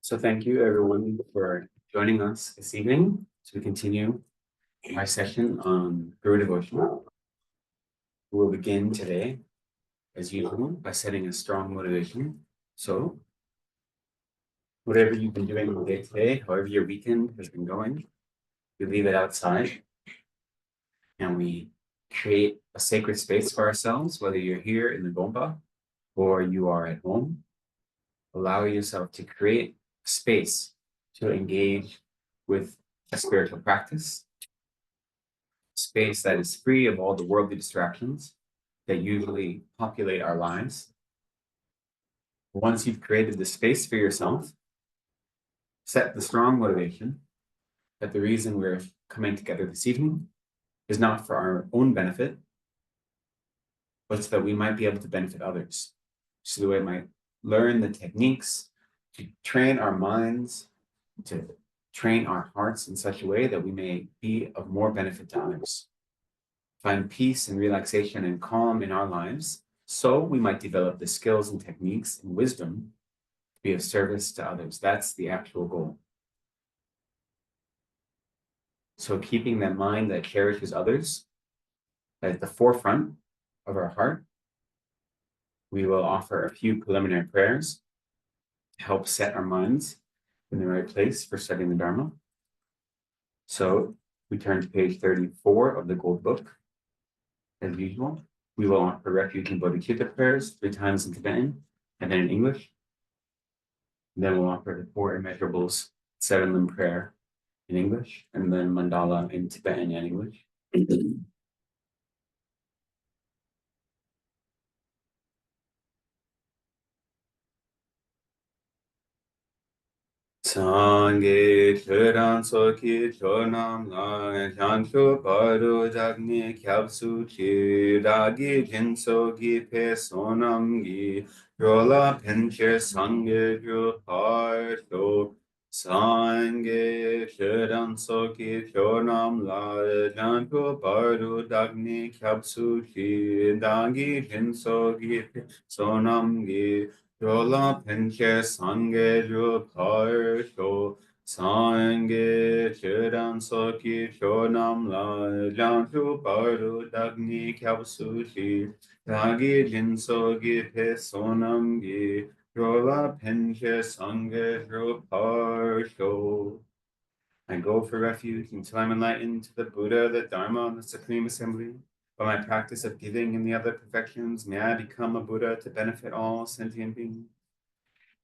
So thank you everyone for joining us this evening as we continue our session on Guru devotion. We'll begin today, as usual, by setting a strong motivation. So whatever you've been doing all day today, however your weekend has been going, we leave it outside and we create a sacred space for ourselves, whether you're here in the Gompa or you are at home. Allow yourself to create space to engage with a spiritual practice, space that is free of all the worldly distractions that usually populate our lives. Once you've created the space for yourself, set the strong motivation that the reason we're coming together this evening is not for our own benefit, but so that we might be able to benefit others. So that we might learn the techniques to train our minds, to train our hearts in such a way that we may be of more benefit to others. Find peace and relaxation and calm in our lives, so we might develop the skills and techniques and wisdom to be of service to others. That's the actual goal. So keeping that mind that cherishes others at the forefront of our heart, we will offer a few preliminary prayers to help set our minds in the right place for studying the Dharma. So we turn to page 34 of the Gold Book. As usual, we will offer refuge and bodhicitta prayers 3 times in Tibetan and then in English. And then we'll offer the 4 immeasurables 7-limb prayer in English and then mandala in Tibetan and English. Sangye cheran soki chonam la jansho paru jagni kyabsu chi dagi jinso gi pe sonam gi yola penche sangye ju parsho Sangye cheran soki chonam la jansho paru jagni kyabsu chi dagi jinso gi pe sonam gi Yola penche sangye ju parsho sangye chiran soki chonam la janshu paru dagni kyabsu chi dagi jinso gi pe sonam gi yola penche sangye ju parsho. I go for refuge until I'm enlightened to the Buddha, the Dharma, and the Supreme Assembly. By my practice of giving and the other perfections, may I become a Buddha to benefit all sentient beings.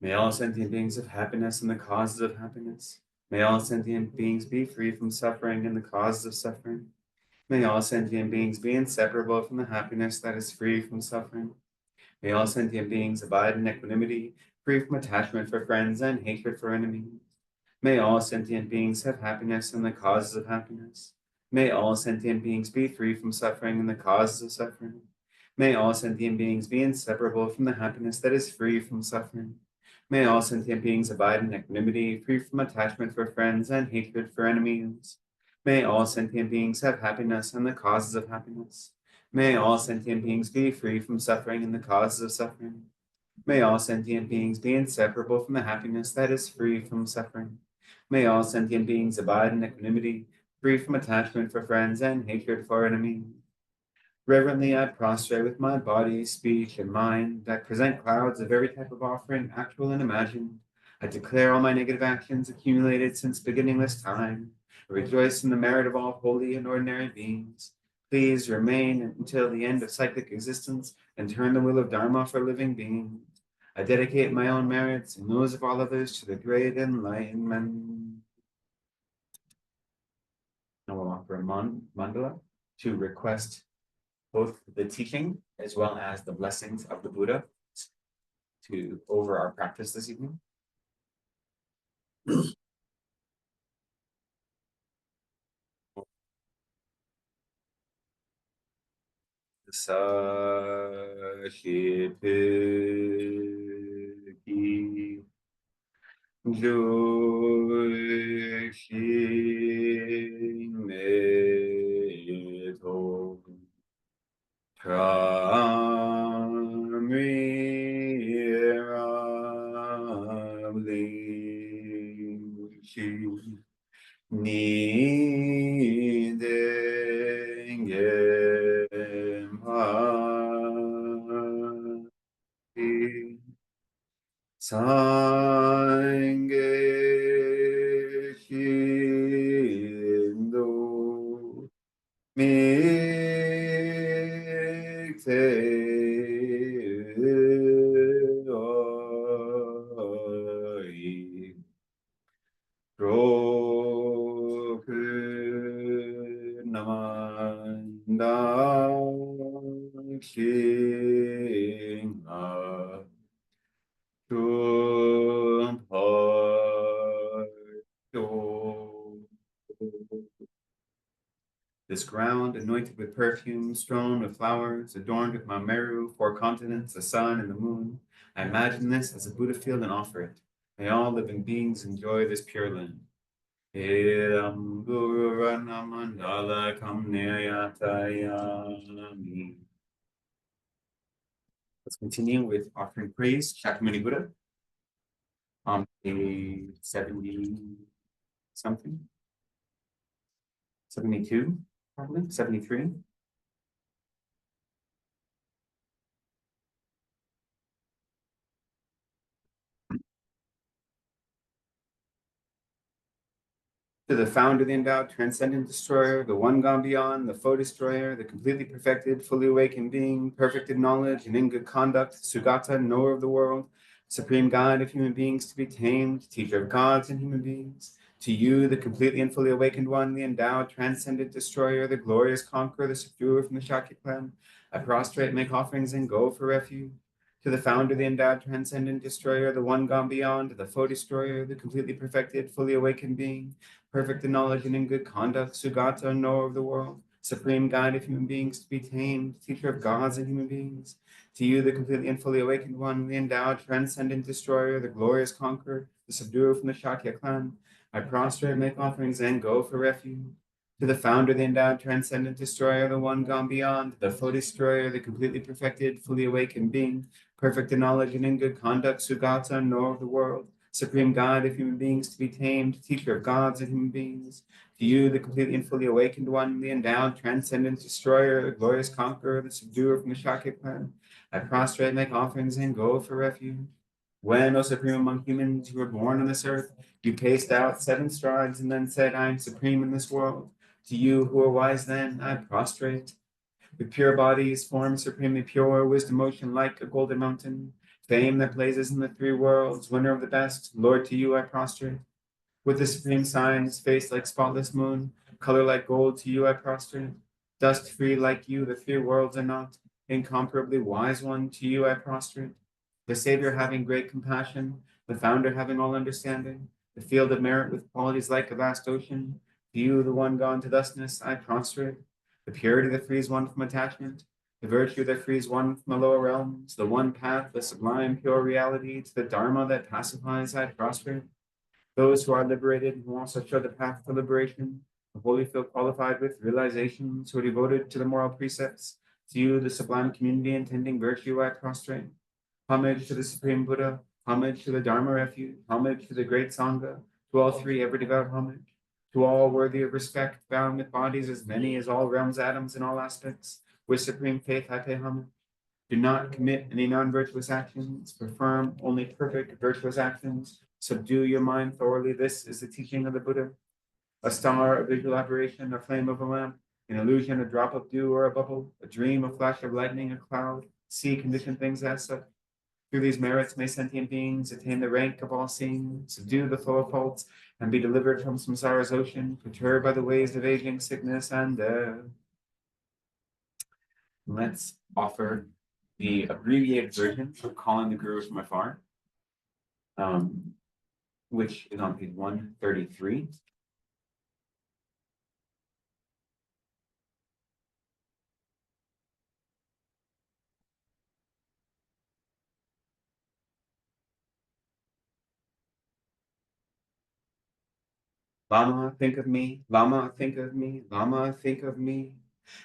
May all sentient beings have happiness and the causes of happiness. May all sentient beings be free from suffering and the causes of suffering. May all sentient beings be inseparable from the happiness that is free from suffering. May all sentient beings abide in equanimity, free from attachment for friends and hatred for enemies. May all sentient beings have happiness and the causes of happiness. May all sentient beings be free from suffering and the causes of suffering. May all sentient beings be inseparable from the happiness that is free from suffering. May all sentient beings abide in equanimity, free from attachment for friends and hatred for enemies. May all sentient beings have happiness and the causes of happiness. May all sentient beings be free from suffering and the causes of suffering. May all sentient beings be inseparable from the happiness that is free from suffering. May all sentient beings abide in equanimity, free from attachment for friends and hatred for enemies. Reverently I prostrate with my body, speech, and mind. I present clouds of every type of offering, actual and imagined. I declare all my negative actions accumulated since beginningless time. I rejoice in the merit of all holy and ordinary beings. Please remain until the end of cyclic existence and turn the wheel of Dharma for living beings. I dedicate my own merits and those of all others to the great enlightenment. Now we'll offer a mandala to request both the teaching as well as the blessings of the Buddha over our practice this evening. Sashipiki Joshi Meto Kamiramli ni denge ma Sange Shindo Mikse Oi Roku Namanda Shinga This ground, anointed with perfume, strewn with flowers, adorned with my Meru, four continents, the sun and the moon. I imagine this as a Buddha field and offer it. May all living beings enjoy this pure land. Let's continue with offering praise, Shakyamuni Buddha, on page 70 something, 72, probably, 73. To the founder, the endowed, transcendent destroyer, the one gone beyond, the foe destroyer, the completely perfected, fully awakened being, perfect in knowledge and in good conduct, Sugata, knower of the world, supreme guide of human beings to be tamed, teacher of gods and human beings. To you, the completely and fully awakened one, the endowed, transcendent destroyer, the glorious conqueror, the subduer from the Shakya clan, I prostrate, make offerings, and go for refuge. To the founder, the endowed, transcendent destroyer, the one gone beyond, the foe destroyer, the completely perfected, fully awakened being, perfect in knowledge and in good conduct, Sugata, knower of the world, supreme guide of human beings to be tamed, teacher of gods and human beings. To you, the completely and fully awakened one, the endowed, transcendent destroyer, the glorious conqueror, the subduer from the Shakya clan, I prostrate, make offerings, and go for refuge. To the founder, the endowed, transcendent destroyer, the one gone beyond, the foe destroyer, the completely perfected, fully awakened being, perfect in knowledge and in good conduct, Sugata, knower of the world, supreme guide of human beings to be tamed, teacher of gods and human beings. To you, the completely and fully awakened one, the endowed, transcendent destroyer, the glorious conqueror, the subduer from the Shakya clan, I prostrate, make offerings, and go for refuge. When, O supreme among humans, you were born on this earth, you paced out 7 strides and then said, I am supreme in this world. To you who are wise then, I prostrate. With pure bodies, form supremely pure, wisdom ocean like a golden mountain, fame that blazes in the 3 worlds, winner of the best, Lord, to you I prostrate. With the supreme signs, face like spotless moon, color like gold, to you I prostrate. Dust free like you, the 3 worlds are not, incomparably wise one, to you I prostrate. The Savior having great compassion, the Founder having all understanding, the field of merit with qualities like a vast ocean, to you, the one gone to thusness, I prostrate. The purity that frees one from attachment, the virtue that frees one from the lower realms, the one path, the sublime pure reality, to the Dharma that pacifies, I prostrate. Those who are liberated, who also show the path to liberation, the holy feel qualified with realizations, who are devoted to the moral precepts, to you, the sublime community intending virtue, I prostrate. Homage to the Supreme Buddha, homage to the Dharma refuge, homage to the great Sangha, to all 3 ever devout homage, to all worthy of respect, bound with bodies as many as all realms, atoms, in all aspects, with supreme faith I pay homage. Do not commit any non-virtuous actions, perform only perfect virtuous actions, subdue your mind thoroughly. This is the teaching of the Buddha. A star, a visual aberration, a flame of a lamp, an illusion, a drop of dew or a bubble, a dream, a flash of lightning, a cloud, see conditioned things as such. Through these merits may sentient beings attain the rank of all seeing, subdue the flow of faults, and be delivered from samsara's ocean, perturbed by the waves of aging, sickness, and death. Let's offer the abbreviated version of Calling the Guru from Afar, which is on page 133. Lama, think of me. Lama, think of me. Lama, think of me.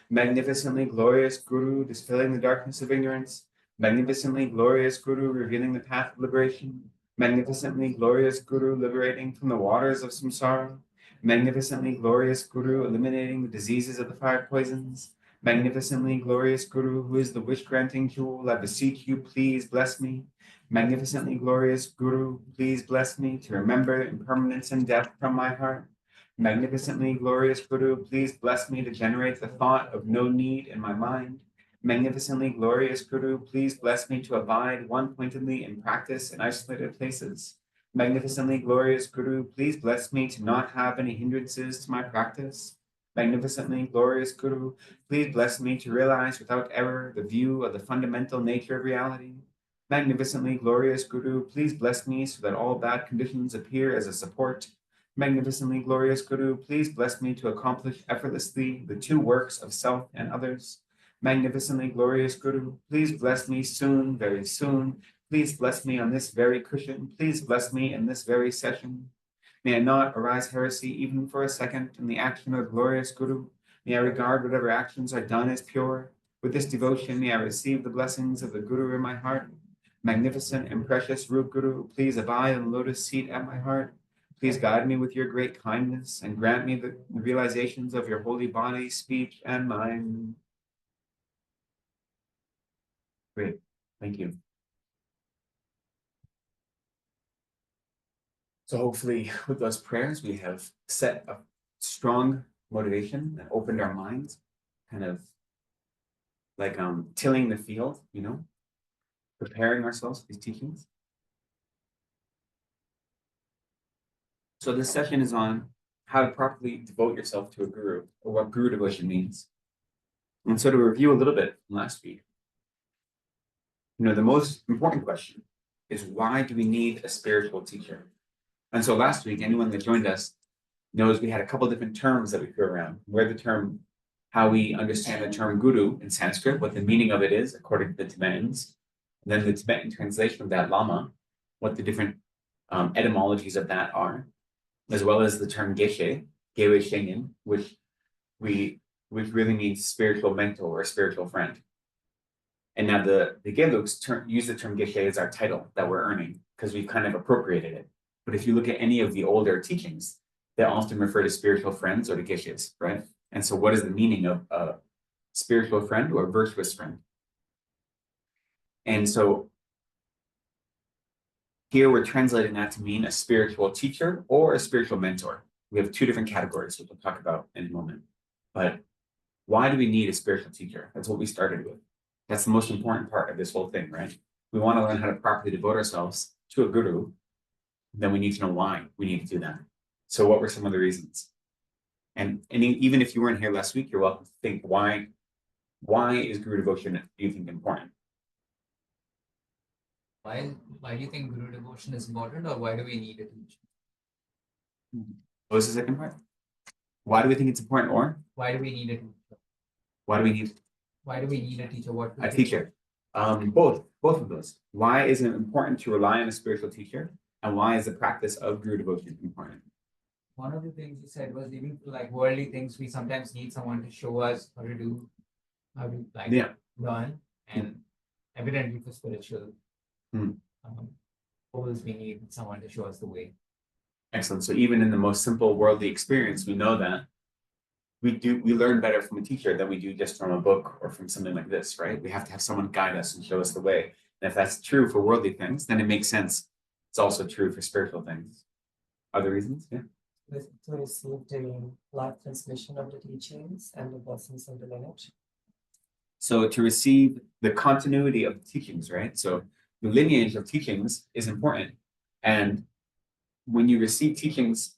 Magnificently glorious Guru, dispelling the darkness of ignorance. Magnificently glorious Guru, revealing the path of liberation. Magnificently glorious Guru, liberating from the waters of samsara. Magnificently glorious Guru, eliminating the diseases of the five poisons. Magnificently glorious Guru, who is the wish-granting jewel, I beseech you, please bless me. Magnificently glorious Guru, please bless me to remember impermanence and death from my heart. Magnificently glorious Guru, please bless me to generate the thought of no need in my mind. Magnificently glorious Guru, please bless me to abide one-pointedly in practice in isolated places. Magnificently glorious Guru, please bless me to not have any hindrances to my practice. Magnificently glorious Guru, please bless me to realize without error the view of the fundamental nature of reality. Magnificently glorious Guru, please bless me so that all bad conditions appear as a support. Magnificently glorious Guru, please bless me to accomplish effortlessly the two works of self and others. Magnificently glorious Guru, please bless me soon, very soon. Please bless me on this very cushion. Please bless me in this very session. May I not arise heresy even for a second in the action of glorious Guru. May I regard whatever actions are done as pure. With this devotion, may I receive the blessings of the Guru in my heart. Magnificent and precious Root Guru, please abide on the lotus seat at my heart. Please guide me with your great kindness and grant me the realizations of your holy body, speech, and mind. Great, thank you. So hopefully with those prayers, we have set a strong motivation and opened our minds, kind of like tilling the field, you know, preparing ourselves for these teachings. So this session is on how to properly devote yourself to a guru, or what guru devotion means. And so to review a little bit from last week, you know, the most important question is, why do we need a spiritual teacher? And so last week, anyone that joined us knows we had a couple of different terms that we threw around, where the term, how we understand the term guru in Sanskrit, what the meaning of it is according to the Tibetans, and then the Tibetan translation of that lama, what the different etymologies of that are, as well as the term geshe, gewe shengen, which really means spiritual mentor or spiritual friend. And now the Gelug's use the term geshe as our title that we're earning because we've kind of appropriated it. But if you look at any of the older teachings, they often refer to spiritual friends or to geshes, right? And so what is the meaning of a spiritual friend or a virtuous friend? And so here we're translating that to mean a spiritual teacher or a spiritual mentor. We have two different categories, which we'll talk about in a moment. But why do we need a spiritual teacher? That's what we started with. That's the most important part of this whole thing, right? We want to learn how to properly devote ourselves to a guru. Then we need to know why we need to do that. So what were some of the reasons? And even if you weren't here last week, you're welcome to think, why is guru devotion, do you think, important? Why do you think guru devotion is important, or why do we need a teacher? What was the second part? Why do we think it's important, or? Why do we need a teacher? Why do we need a teacher? What a teacher? Both of those. Why is it important to rely on a spiritual teacher? And why is the practice of guru devotion important? One of the things you said was, even for like worldly things, we sometimes need someone to show us how to do, how to learn, and evidently for spiritual goals, we need someone to show us the way. Excellent. So even in the most simple worldly experience, we know that we learn better from a teacher than we do just from a book or from something like this, right? We have to have someone guide us and show us the way. And if that's true for worldly things, then it makes sense. It's also true for spiritual things. Other reasons? Yeah. To receive the life transmission of the teachings and the blessings of the lineage. So to receive the continuity of the teachings, right? So the lineage of teachings is important. And when you receive teachings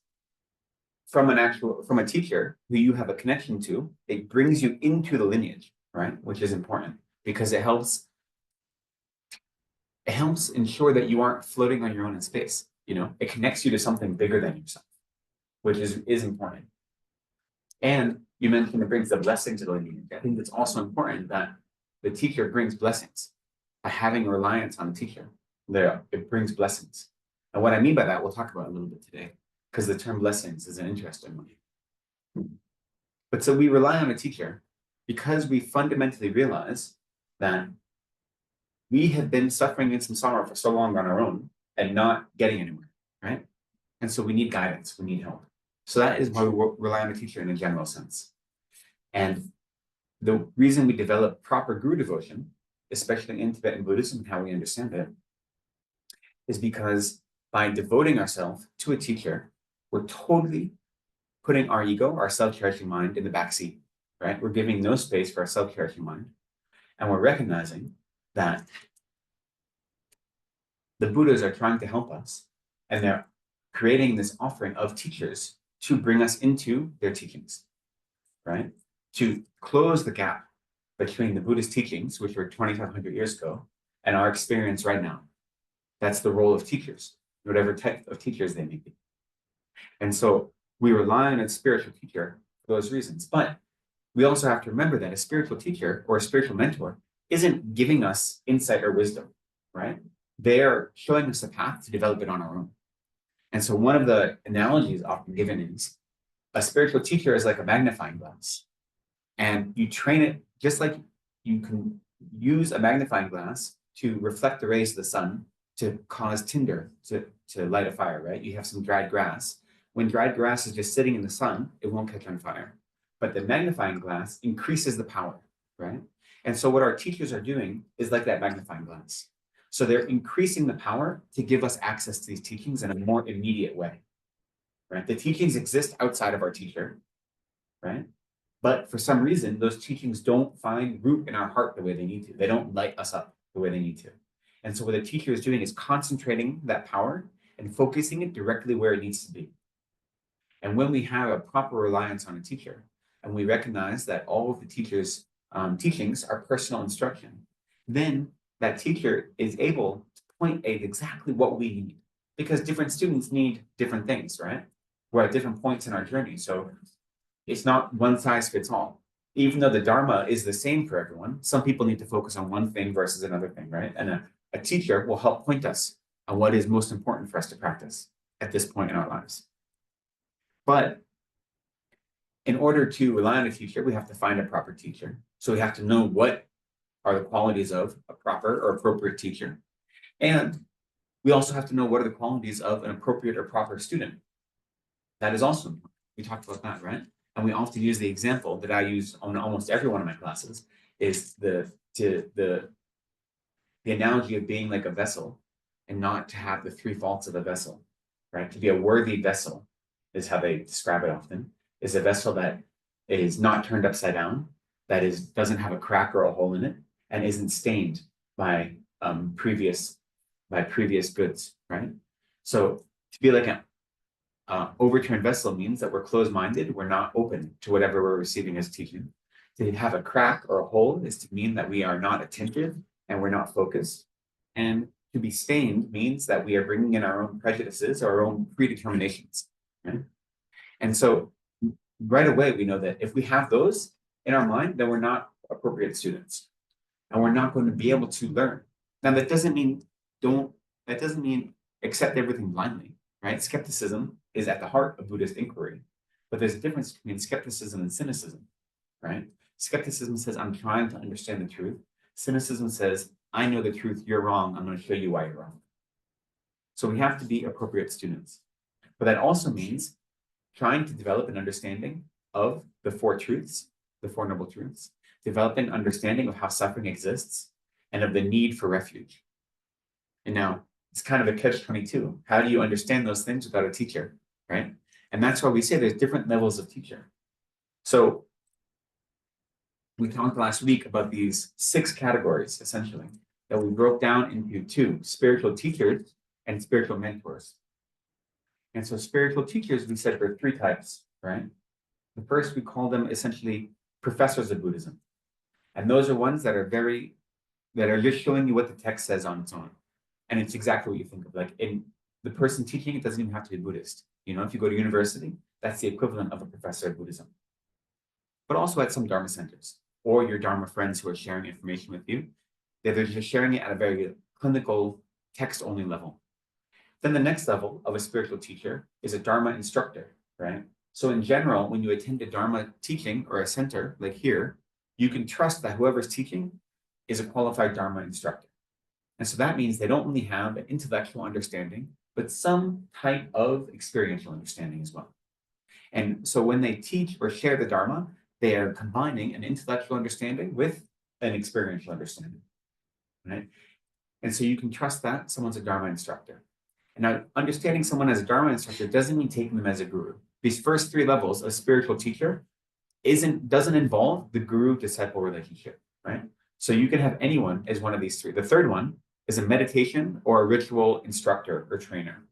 from a teacher who you have a connection to, it brings you into the lineage, right? Which is important because it helps ensure that you aren't floating on your own in space. You know, it connects you to something bigger than yourself, which is important. And you mentioned it brings the blessing to the lineage. I think it's also important that the teacher brings blessings. By having a reliance on a teacher, it brings blessings. And what I mean by that, we'll talk about a little bit today, because the term blessings is an interesting one. But so we rely on a teacher because we fundamentally realize that we have been suffering in samsara for so long on our own and not getting anywhere, right? And so we need guidance, we need help. So that is why we rely on a teacher in a general sense. And the reason we develop proper guru devotion, especially in Tibetan Buddhism and how we understand it, is because by devoting ourselves to a teacher, we're totally putting our ego, our self-cherishing mind, in the back seat, right? We're giving no space for our self-cherishing mind. And we're recognizing that the Buddhas are trying to help us, and they're creating this offering of teachers to bring us into their teachings, right? To close the gap between the Buddhist teachings, which were 2,500 years ago, and our experience right now. That's the role of teachers, whatever type of teachers they may be. And so we rely on a spiritual teacher for those reasons. But we also have to remember that a spiritual teacher or a spiritual mentor isn't giving us insight or wisdom, right? They are showing us a path to develop it on our own. And so one of the analogies often given is a spiritual teacher is like a magnifying glass. And you train it just like you can use a magnifying glass to reflect the rays of the sun to cause tinder to light a fire, right? You have some dried grass. When dried grass is just sitting in the sun, it won't catch on fire. But the magnifying glass increases the power, right? And so what our teachers are doing is like that magnifying glass. So they're increasing the power to give us access to these teachings in a more immediate way, right? The teachings exist outside of our teacher, right? But for some reason, those teachings don't find root in our heart the way they need to. They don't light us up the way they need to. And so what the teacher is doing is concentrating that power and focusing it directly where it needs to be. And when we have a proper reliance on a teacher, and we recognize that all of the teacher's teachings are personal instruction, then that teacher is able to point at exactly what we need. Because different students need different things, right? We're at different points in our journey. So it's not one size fits all. Even though the Dharma is the same for everyone, some people need to focus on one thing versus another thing, right? And a teacher will help point us on what is most important for us to practice at this point in our lives. But in order to rely on a teacher, we have to find a proper teacher. So we have to know what are the qualities of a proper or appropriate teacher. And we also have to know what are the qualities of an appropriate or proper student. That is also important. We talked about that, right? And we often use the example that I use on almost every one of my classes is the analogy of being like a vessel and not to have the three faults of a vessel, right? To be a worthy vessel is how they describe it often, is a vessel that is not turned upside down, that doesn't have a crack or a hole in it, and isn't stained by previous goods, right? So to be like an overturned vessel means that we're closed-minded, we're not open to whatever we're receiving as teaching. To have a crack or a hole is to mean that we are not attentive and we're not focused. And to be stained means that we are bringing in our own prejudices or our own predeterminations, right? And so right away, we know that if we have those in our mind, then we're not appropriate students and we're not going to be able to learn. Now, that doesn't mean accept everything blindly, right? Skepticism is at the heart of Buddhist inquiry, but there's a difference between skepticism and cynicism, right? Skepticism says, I'm trying to understand the truth. Cynicism says, I know the truth, you're wrong, I'm going to show you why you're wrong. So we have to be appropriate students. But that also means trying to develop an understanding of the Four Truths, the Four Noble Truths, developing an understanding of how suffering exists and of the need for refuge. And now, it's kind of a catch-22. How do you understand those things without a teacher, right? And that's why we say there's different levels of teacher. So we talked last week about these 6 categories, essentially, that we broke down into 2, spiritual teachers and spiritual mentors. And so spiritual teachers, we said, there are 3 types, right? The first, we call them essentially professors of Buddhism. And those are ones that are just showing you what the text says on its own. And it's exactly what you think of. Like in the person teaching, it doesn't even have to be Buddhist. You know, if you go to university, that's the equivalent of a professor of Buddhism. But also at some Dharma centers or your Dharma friends who are sharing information with you, they're just sharing it at a very clinical, text-only level. Then the next level of a spiritual teacher is a Dharma instructor, right? So in general, when you attend a Dharma teaching or a center like here, you can trust that whoever's teaching is a qualified Dharma instructor. And so that means they don't only have an intellectual understanding, but some type of experiential understanding as well. And so when they teach or share the Dharma, they are combining an intellectual understanding with an experiential understanding, right? And so you can trust that someone's a Dharma instructor. And now, understanding someone as a Dharma instructor doesn't mean taking them as a guru. These first three levels of spiritual teacher doesn't involve the guru-disciple relationship, right? So you can have anyone as one of these three. The third one is a meditation or a ritual instructor or trainer,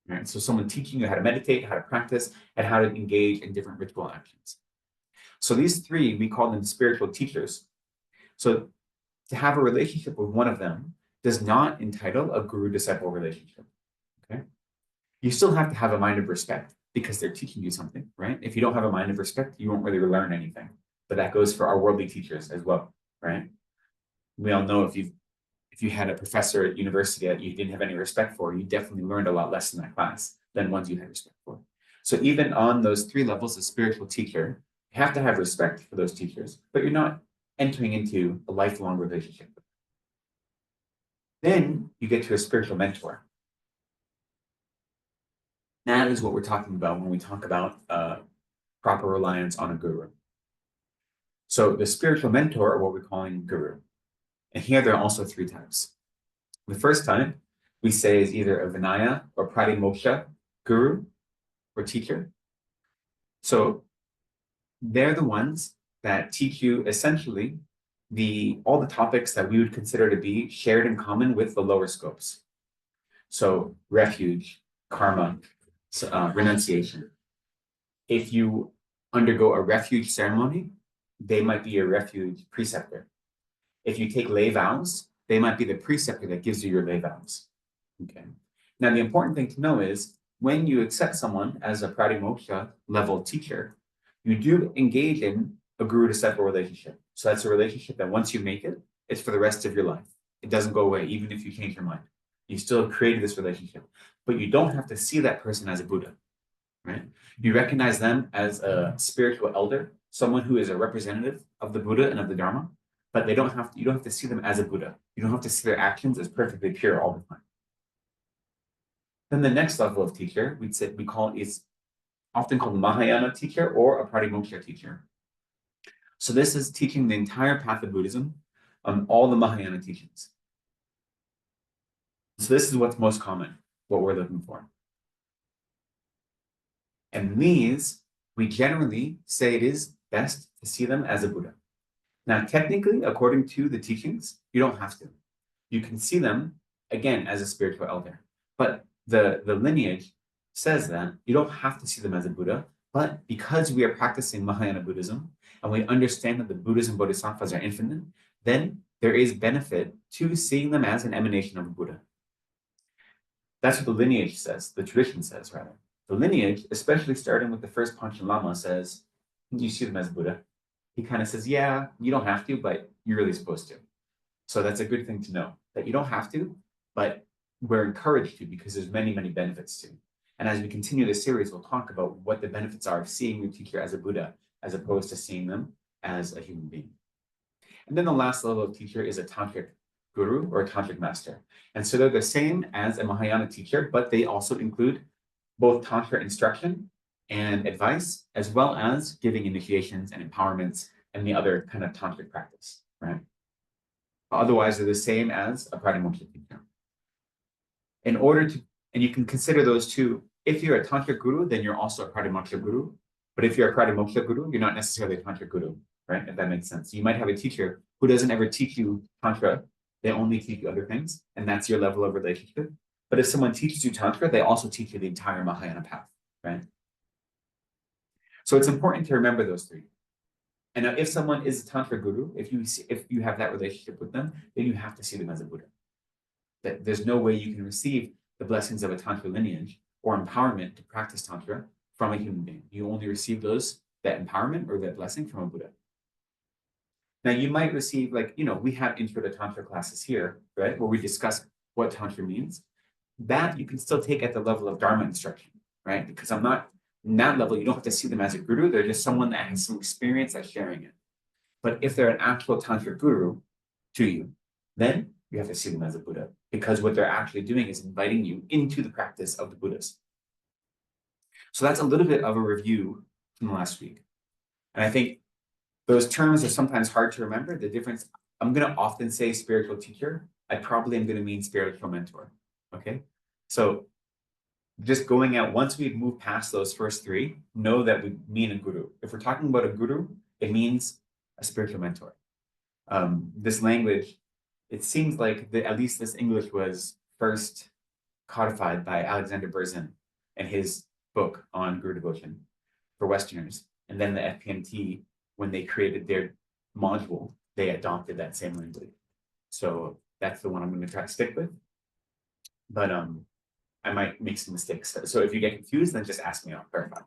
right? So someone teaching you how to meditate, how to practice, and how to engage in different ritual actions. So these three, we call them spiritual teachers. So to have a relationship with one of them does not entitle a guru-disciple relationship, okay? You still have to have a mind of respect because they're teaching you something, right? If you don't have a mind of respect, you won't really learn anything. But that goes for our worldly teachers as well, right? We all know if you had a professor at university that you didn't have any respect for, you definitely learned a lot less in that class than ones you had respect for. So even on those three levels of spiritual teacher, you have to have respect for those teachers, but you're not entering into a lifelong relationship. Then you get to a spiritual mentor. That is what we're talking about when we talk about proper reliance on a guru. So the spiritual mentor are what we're calling guru. And here there are also three types. The first type we say is either a Vinaya or Pratimoksha guru or teacher. So they're the ones that teach you essentially all the topics that we would consider to be shared in common with the lower scopes. So refuge, karma, renunciation. If you undergo a refuge ceremony, they might be your refuge preceptor. If you take lay vows, they might be the preceptor that gives you your lay vows. Okay. Now, the important thing to know is when you accept someone as a Pratimoksha level teacher, you do engage in a guru-disciple relationship. So that's a relationship that once you make it, it's for the rest of your life. It doesn't go away, even if you change your mind. You still created this relationship, but you don't have to see that person as a Buddha, right? You recognize them as a spiritual elder, someone who is a representative of the Buddha and of the Dharma, but you don't have to see them as a Buddha. You don't have to see their actions as perfectly pure all the time. Then the next level of teacher, is often called Mahayana teacher or a Pratimoksha teacher. So this is teaching the entire path of Buddhism on all the Mahayana teachings. So this is what's most common, what we're looking for. And these, we generally say it is best to see them as a Buddha. Now, technically, according to the teachings, you don't have to. You can see them, again, as a spiritual elder. But the lineage says that you don't have to see them as a Buddha, but because we are practicing Mahayana Buddhism, and we understand that the Buddhas and Bodhisattvas are infinite, then there is benefit to seeing them as an emanation of a Buddha. That's what the lineage says, the tradition says, rather. The lineage, especially starting with the first Panchen Lama, says, you see them as Buddha. He kind of says, yeah, you don't have to, but you're really supposed to. So that's a good thing to know, that you don't have to, but we're encouraged to because there's many, many benefits to. And as we continue this series, we'll talk about what the benefits are of seeing your teacher as a Buddha, as opposed to seeing them as a human being. And then the last level of teacher is a tantric guru or a tantric master. And so they're the same as a Mahayana teacher, but they also include both tantra instruction and advice, as well as giving initiations and empowerments and the other kind of tantric practice, right? Otherwise, they're the same as a Pratimoksha teacher. And you can consider those two. If you're a tantric guru, then you're also a Pratimoksha guru. But if you're a Pratimoksha guru, you're not necessarily a tantric guru, right? If that makes sense. You might have a teacher who doesn't ever teach you tantra. They only teach you other things, and that's your level of relationship. But if someone teaches you tantra, they also teach you the entire Mahayana path, right? So it's important to remember those three. And if someone is a tantra guru, if you have that relationship with them, then you have to see them as a Buddha. That there's no way you can receive the blessings of a tantra lineage or empowerment to practice tantra from a human being. You only receive that empowerment or that blessing from a Buddha. Now you might receive, we have intro to tantra classes here, right, where we discuss what tantra means. That you can still take at the level of Dharma instruction, right? Because in that level, you don't have to see them as a guru. They're just someone that has some experience at sharing it. But if they're an actual tantra guru to you, then you have to see them as a Buddha, because what they're actually doing is inviting you into the practice of the Buddhas. So that's a little bit of a review from last week. And I think those terms are sometimes hard to remember. The difference, I'm going to often say spiritual teacher. I probably am going to mean spiritual mentor. Okay. So just going out, once we've moved past those first three, know that we mean a guru. If we're talking about a guru, it means a spiritual mentor. This language, it seems like at least this English was first codified by Alexander Berzin in his book on Guru devotion for Westerners. And then the FPMT, when they created their module, they adopted that same language. So that's the one I'm going to try to stick with. But I might make some mistakes. So if you get confused, then just ask me, I'll clarify.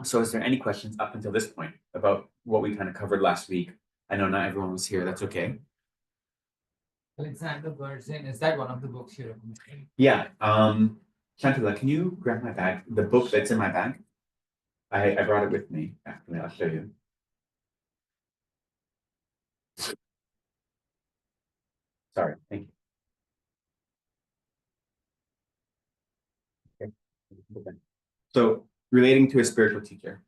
So is there any questions up until this point about what we kind of covered last week? I know not everyone was here, that's okay. Alexander Berzin, is that one of the books you recommend? Yeah. Shantala, can you grab my bag? The book that's in my bag? I brought it with me. Actually, I'll show you. Sorry, thank you. Okay. So relating to a spiritual teacher,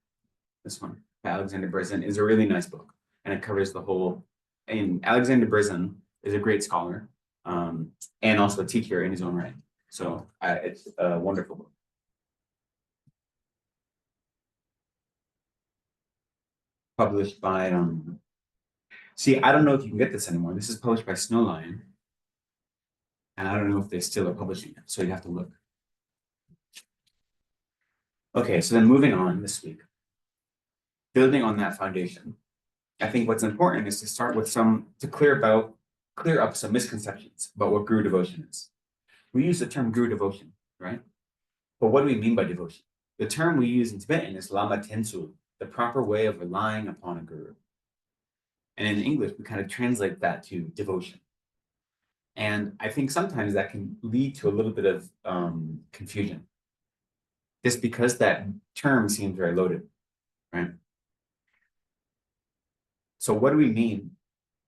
this one by Alexander Berzin is a really nice book, and it covers the whole. And Alexander Berzin is a great scholar, and also a teacher in his own right. So it's a wonderful book. Published by see, I don't know if you can get this anymore. This is published by Snow Lion, and I don't know if they still are publishing it. So you have to look. Okay, so then moving on this week, building on that foundation, I think what's important is to start with to clear up some misconceptions about what Guru devotion is. We use the term Guru devotion, right? But what do we mean by devotion? The term we use in Tibetan is Lama Tensul, the proper way of relying upon a guru. And in English, we kind of translate that to devotion. And I think sometimes that can lead to a little bit of confusion, just because that term seems very loaded, right? So what do we mean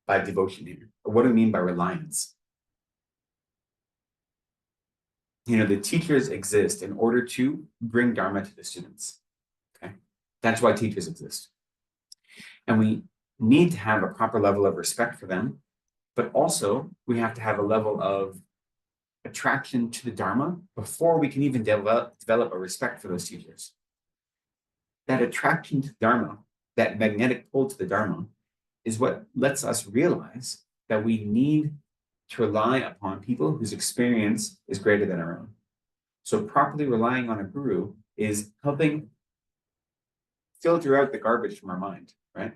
by devotion here? Or what do we mean by reliance? You know, the teachers exist in order to bring Dharma to the students, okay? That's why teachers exist. And we need to have a proper level of respect for them, but also we have to have a level of attraction to the Dharma before we can even develop a respect for those teachers. That attraction to Dharma, that magnetic pull to the Dharma, is what lets us realize that we need to rely upon people whose experience is greater than our own. So properly relying on a guru is helping filter out the garbage from our mind, right?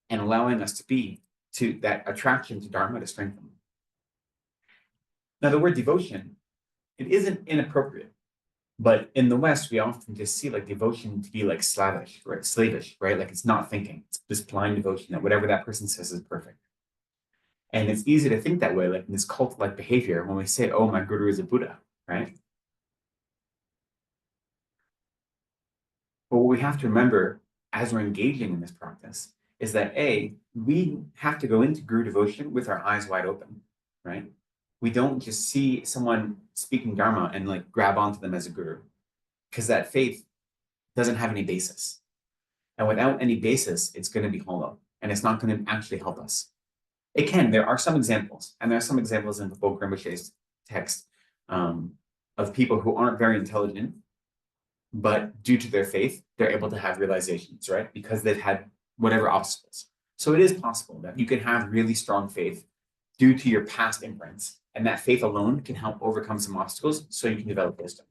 And allowing us to that attraction to Dharma to strengthen. Now, the word devotion, it isn't inappropriate, but in the West, we often just see like devotion to be like slavish, right? Slavish, right? Like it's not thinking. It's just blind devotion that whatever that person says is perfect. And it's easy to think that way, like in this cult-like behavior when we say, oh, my guru is a Buddha, right? But what we have to remember as we're engaging in this practice is that we have to go into guru devotion with our eyes wide open, right? We don't just see someone speaking Dharma and like grab onto them as a guru, because that faith doesn't have any basis. And without any basis, it's going to be hollow and it's not going to actually help us. It can. There are some examples, and there are some examples in the book Rinpoche's text of people who aren't very intelligent, but due to their faith, they're able to have realizations, right? Because they've had whatever obstacles. So it is possible that you can have really strong faith due to your past imprints, and that faith alone can help overcome some obstacles so you can develop wisdom.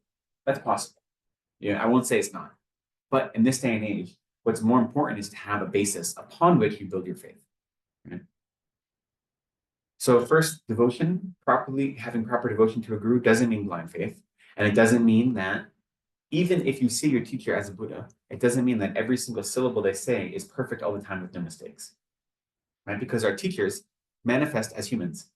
That's possible. Yeah, I won't say it's not. But in this day and age, what's more important is to have a basis upon which you build your faith. Right? So first, devotion, having proper devotion to a guru doesn't mean blind faith. And it doesn't mean that even if you see your teacher as a Buddha, it doesn't mean that every single syllable they say is perfect all the time with no mistakes. Right? Because our teachers manifest as humans.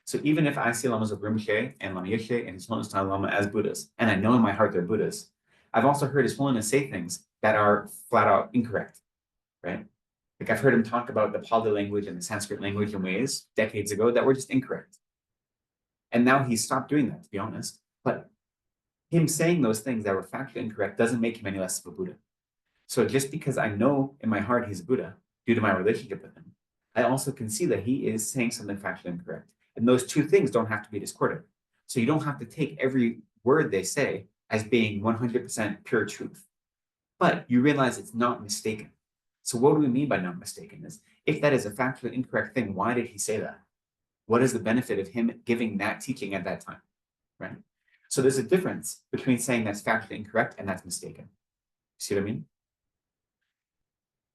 So even if I see Lamas of Rinpoche and Lama Yeshe and His Holiness Dalai Lama as Buddhas, and I know in my heart they're Buddhas, I've also heard His Holiness say things that are flat out incorrect, right? Like I've heard him talk about the Pali language and the Sanskrit language in ways decades ago that were just incorrect. And now he's stopped doing that, to be honest. But him saying those things that were factually incorrect doesn't make him any less of a Buddha. So just because I know in my heart he's a Buddha due to my relationship with him, I also can see that he is saying something factually incorrect. And those two things don't have to be discordant. So you don't have to take every word they say as being 100% pure truth. But you realize it's not mistaken. So what do we mean by not mistaken? Is if that is a factually incorrect thing, why did he say that? What is the benefit of him giving that teaching at that time, right? So there's a difference between saying that's factually incorrect and that's mistaken. See what I mean?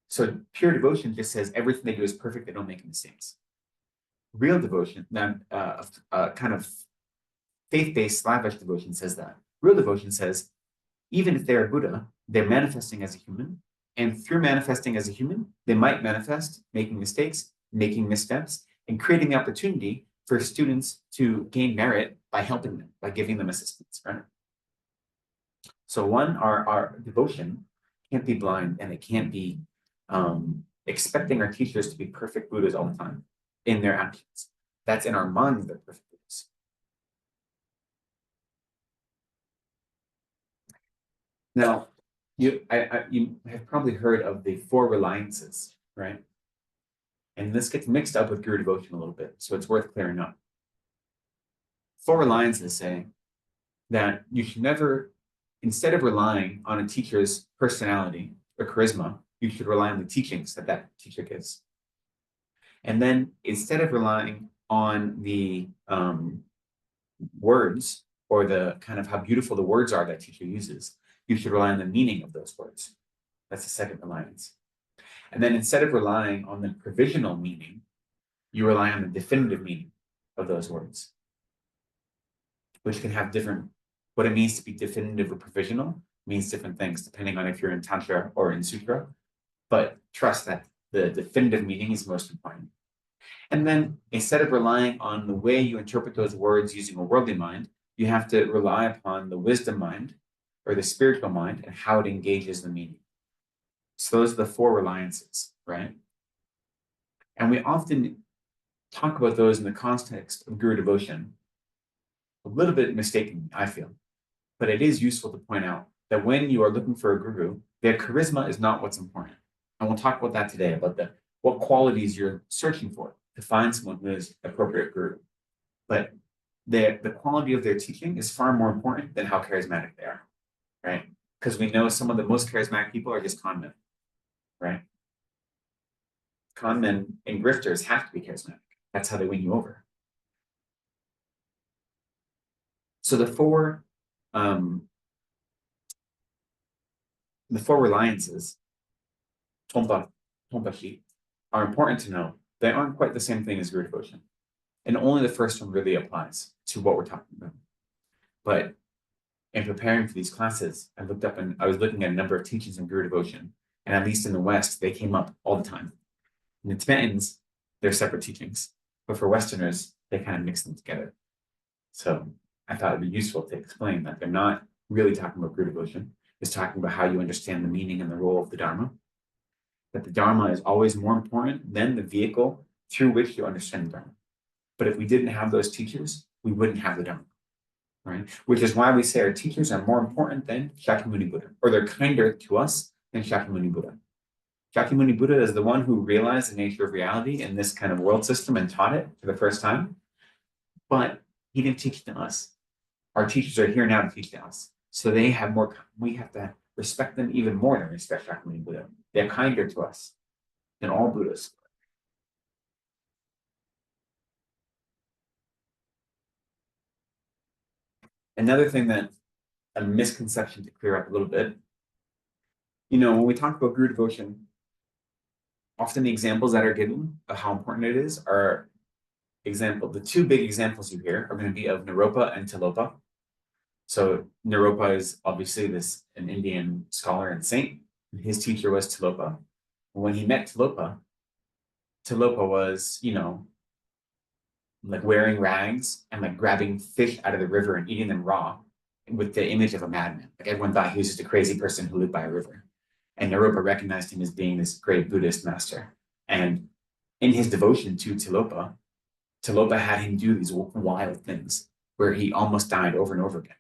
So pure devotion just says everything they do is perfect, they don't make mistakes. Real devotion, kind of faith-based Slavish devotion says that. Real devotion says, even if they're a Buddha, they're manifesting as a human, and through manifesting as a human, they might manifest making mistakes, making missteps, and creating the opportunity for students to gain merit by helping them, by giving them assistance, right? So one, our devotion can't be blind, and it can't be expecting our teachers to be perfect Buddhas all the time in their actions. That's in our minds they're perfect Buddhas. Now, you have probably heard of the 4 reliances, right? And this gets mixed up with Guru devotion a little bit, so it's worth clearing up. 4 reliances say that you should never, instead of relying on a teacher's personality or charisma, you should rely on the teachings that that teacher gives. And then instead of relying on the words or the kind of how beautiful the words are that teacher uses, you should rely on the meaning of those words. That's the second reliance. And then instead of relying on the provisional meaning, you rely on the definitive meaning of those words, which can have different, what it means to be definitive or provisional means different things depending on if you're in Tantra or in Sutra. But trust that the definitive meaning is most important. And then instead of relying on the way you interpret those words using a worldly mind, you have to rely upon the wisdom mind or the spiritual mind and how it engages the meaning. So those are the 4 reliances, right? And we often talk about those in the context of Guru devotion, a little bit mistakenly, I feel. But it is useful to point out that when you are looking for a guru, their charisma is not what's important. And we'll talk about that today, about what qualities you're searching for to find someone who is appropriate guru. But the quality of their teaching is far more important than how charismatic they are, right? Because we know some of the most charismatic people are just con men, right? Con men and grifters have to be charismatic. That's how they win you over. So the 4 reliances, Tompashi, are important to know. They aren't quite the same thing as Guru devotion. And only the first one really applies to what we're talking about. But in preparing for these classes, I was looking at a number of teachings in Guru devotion, and at least in the West, they came up all the time. In the Tibetans, they're separate teachings, but for Westerners, they kind of mix them together. So I thought it'd be useful to explain that they're not really talking about Guru devotion. It's talking about how you understand the meaning and the role of the Dharma. That the Dharma is always more important than the vehicle through which you understand the Dharma. But if we didn't have those teachers, we wouldn't have the Dharma, right? Which is why we say our teachers are more important than Shakyamuni Buddha, or they're kinder to us than Shakyamuni Buddha. Shakyamuni Buddha is the one who realized the nature of reality in this kind of world system and taught it for the first time, but he didn't teach it to us. Our teachers are here now to teach to us. So they have more, we have to respect them even more than respect Shakyamuni Buddha. They're kinder to us than all Buddhas. Another thing that a misconception to clear up a little bit, when we talk about Guru devotion, often the examples that are given of how important it is are the 2 big examples you hear are going to be of Naropa and Tilopa. So Naropa is obviously an Indian scholar and saint. His teacher was Tilopa. When he met Tilopa was, like wearing rags and like grabbing fish out of the river and eating them raw with the image of a madman. Like everyone thought he was just a crazy person who lived by a river. And Naropa recognized him as being this great Buddhist master. And in his devotion to Tilopa had him do these wild things where he almost died over and over again.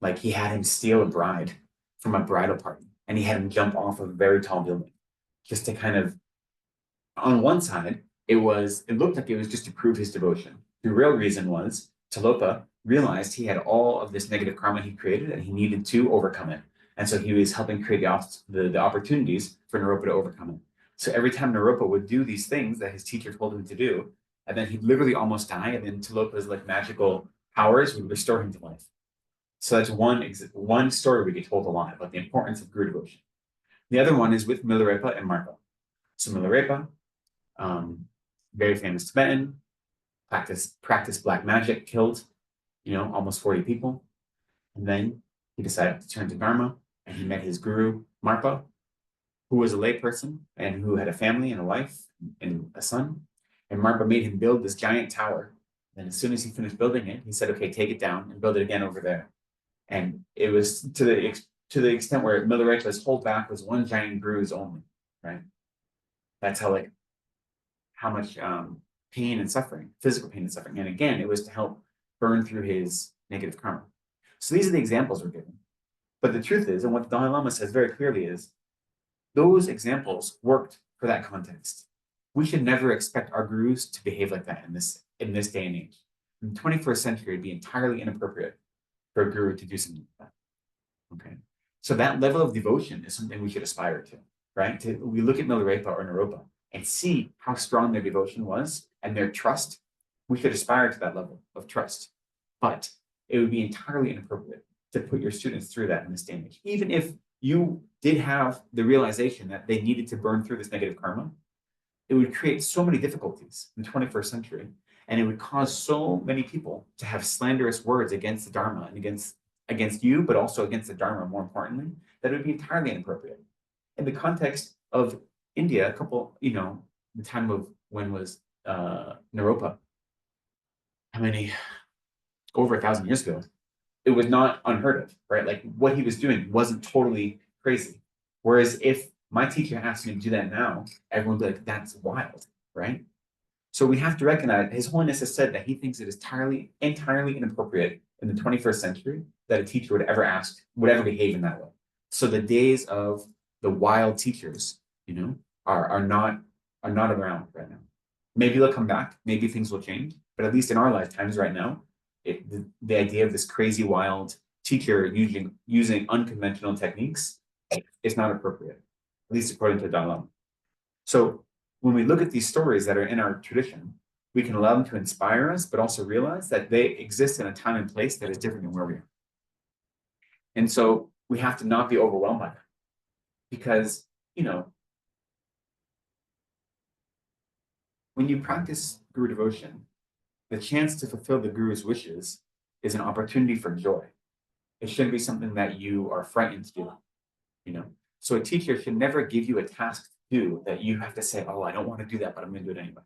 Like he had him steal a bride from a bridal party, and he had him jump off of a very tall building, just to kind of, on one side, it looked like it was just to prove his devotion. The real reason was Tilopa realized he had all of this negative karma he created and he needed to overcome it. And so he was helping create the opportunities for Naropa to overcome it. So every time Naropa would do these things that his teacher told him to do, and then he'd literally almost die, and then Tilopa's like magical powers would restore him to life. So that's one story we get told a lot about the importance of Guru devotion. The other one is with Milarepa and Marpa. So Milarepa, very famous Tibetan, practiced black magic, killed, almost 40 people. And then he decided to turn to Dharma, and he met his guru, Marpa, who was a layperson and who had a family and a wife and a son. And Marpa made him build this giant tower. And as soon as he finished building it, he said, okay, take it down and build it again over there. And it was to the extent where Milarepa's whole back was one giant bruise only, right? That's how much pain and suffering, physical pain and suffering. And again, it was to help burn through his negative karma. So these are the examples we're given. But the truth is, and what the Dalai Lama says very clearly is, those examples worked for that context. We should never expect our gurus to behave like that in this day and age. In the 21st century, it'd be entirely inappropriate for a guru to do something like that. Okay. So that level of devotion is something we should aspire to, right? We look at Milarepa or Naropa and see how strong their devotion was and their trust. We should aspire to that level of trust. But it would be entirely inappropriate to put your students through that in this day and age. Even if you did have the realization that they needed to burn through this negative karma, it would create so many difficulties in the 21st century, and it would cause so many people to have slanderous words against the Dharma and against you, but also against the Dharma, more importantly, that it would be entirely inappropriate. In the context of India, the time of when was Naropa, over 1,000 years ago, it was not unheard of, right? Like what he was doing wasn't totally crazy. Whereas if my teacher asked me to do that now, everyone would be like, that's wild, right? So we have to recognize His Holiness has said that he thinks it is entirely inappropriate in the 21st century that a teacher would ever behave in that way. So the days of the wild teachers, are not around right now. Maybe they'll come back, maybe things will change, but at least in our lifetimes right now, the idea of this crazy wild teacher using unconventional techniques is not appropriate, at least according to Dalai Lama. So when we look at these stories that are in our tradition, we can allow them to inspire us, but also realize that they exist in a time and place that is different than where we are. And so we have to not be overwhelmed by that, because, when you practice Guru devotion, the chance to fulfill the Guru's wishes is an opportunity for joy. It shouldn't be something that you are frightened to do, So a teacher should never give you a task to do that you have to say, oh, I don't want to do that, but I'm going to do it anyway,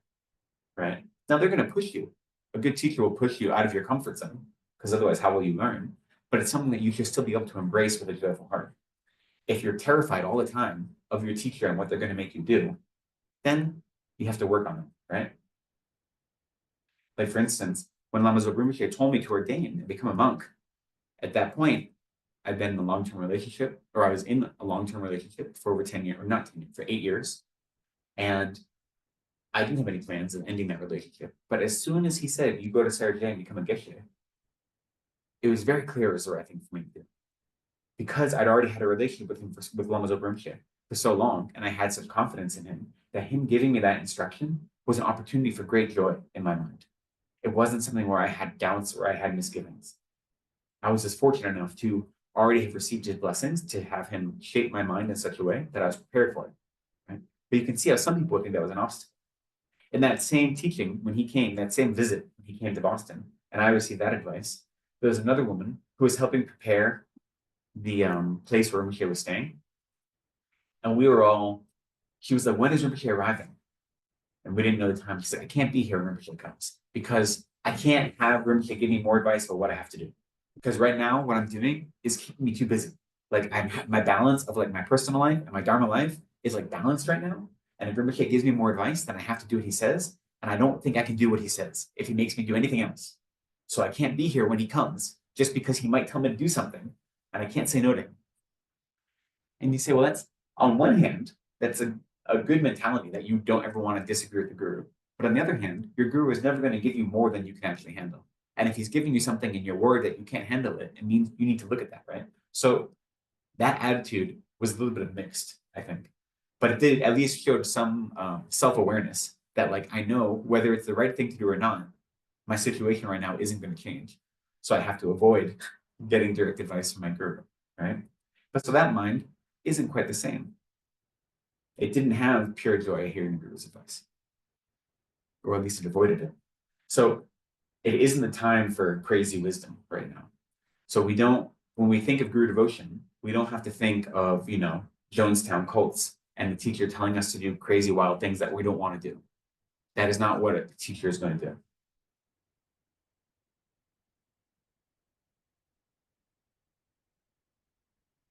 right? Now they're going to push you. A good teacher will push you out of your comfort zone, because otherwise how will you learn? But it's something that you should still be able to embrace with a joyful heart. If you're terrified all the time of your teacher and what they're going to make you do, then you have to work on it, right? Like for instance, when Lama Zopa Rinpoche told me to ordain and become a monk, at that point, I'd been in a long-term relationship, or I was in a long-term relationship for over 10 years, or not 10 years, for 8 years. And I didn't have any plans of ending that relationship. But as soon as he said, you go to Sarajay and become a geshe, it was very clear it was the right thing for me to do. Because I'd already had a relationship with Lama Zopa Rinpoche for so long, and I had such confidence in him, that him giving me that instruction was an opportunity for great joy in my mind. It wasn't something where I had doubts or I had misgivings. I was just fortunate enough to already have received his blessings, to have him shape my mind in such a way that I was prepared for it. Right? But you can see how some people think that was an obstacle. In that same teaching, when he came, that same visit, when he came to Boston, and I received that advice, there was another woman who was helping prepare the place where Rinpoche was staying. And she was like, when is Rinpoche arriving? And we didn't know the time. She said, I can't be here when Rinpoche comes, because I can't have Rinpoche give me more advice about what I have to do. Because right now, what I'm doing is keeping me too busy. Like my balance of like my personal life and my Dharma life is like balanced right now. And if Rinpoche gives me more advice, then I have to do what he says. And I don't think I can do what he says if he makes me do anything else. So I can't be here when he comes, just because he might tell me to do something, and I can't say no to him. And you say, well, that's on one hand, that's a good mentality that you don't ever want to disagree with the guru. But on the other hand, your guru is never going to give you more than you can actually handle. And if he's giving you something and you're worried that you can't handle it, it means you need to look at that, right? So that attitude was a little bit of mixed, I think. But it did at least showed some self-awareness that, like, I know whether it's the right thing to do or not, my situation right now isn't going to change. So I have to avoid getting direct advice from my guru, right? But so that mind isn't quite the same. It didn't have pure joy hearing the guru's advice, or at least it avoided it. So it isn't the time for crazy wisdom right now. So we don't, when we think of guru devotion, we don't have to think of, you know, Jonestown cults and the teacher telling us to do crazy, wild things that we don't want to do. That is not what a teacher is going to do.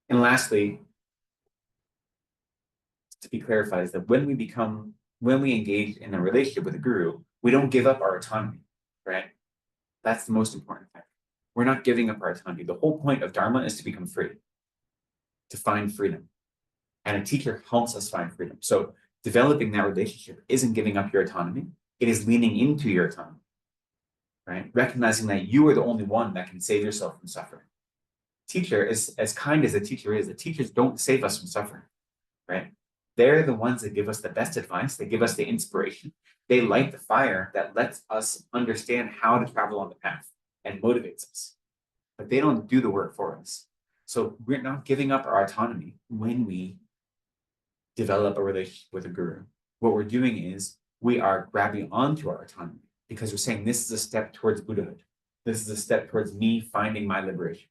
And lastly, to be clarified, is that when we engage in a relationship with a guru, we don't give up our autonomy, right? That's the most important thing. We're not giving up our autonomy. The whole point of Dharma is to become free, to find freedom. And a teacher helps us find freedom. So developing that relationship isn't giving up your autonomy. It is leaning into your autonomy, right? Recognizing that you are the only one that can save yourself from suffering. Teacher is as kind as a teacher is. The teachers don't save us from suffering, right? They're the ones that give us the best advice. They give us the inspiration. They light the fire that lets us understand how to travel on the path and motivates us. But they don't do the work for us. So we're not giving up our autonomy when we develop a relationship with a guru. What we're doing is we are grabbing onto our autonomy because we're saying this is a step towards Buddhahood. This is a step towards me finding my liberation.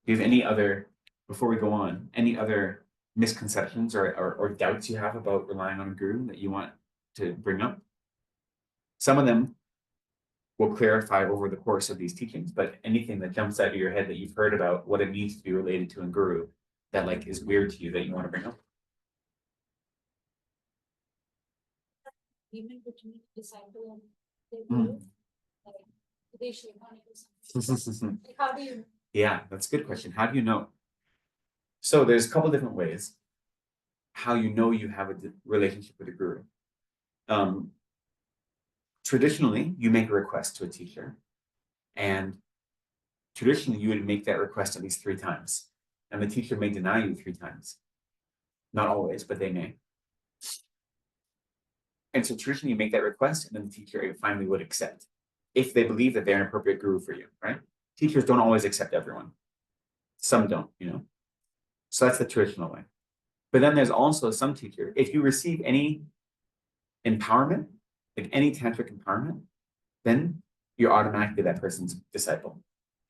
Do you have any other, before we go on, any other misconceptions or doubts you have about relying on a guru that you want to bring up? Some of them will clarify over the course of these teachings, but anything that jumps out of your head that you've heard about what it means to be related to a guru that, like, is weird to you that you want to bring up? Even between disciple and the guru, like, they should not do something. Like, how do you? Yeah, that's a good question. How do you know? So there's a couple different ways how you know you have a relationship with a guru. Traditionally, you make a request to a teacher, and traditionally you would make that request at least 3 times, and the teacher may deny you 3 times. Not always, but they may. And so traditionally you make that request, and then the teacher finally would accept if they believe that they're an appropriate guru for you, right? Teachers don't always accept everyone. Some don't, you know? So that's the traditional way. But then there's also some teacher, if you receive any empowerment, like any tantric empowerment, then you're automatically that person's disciple.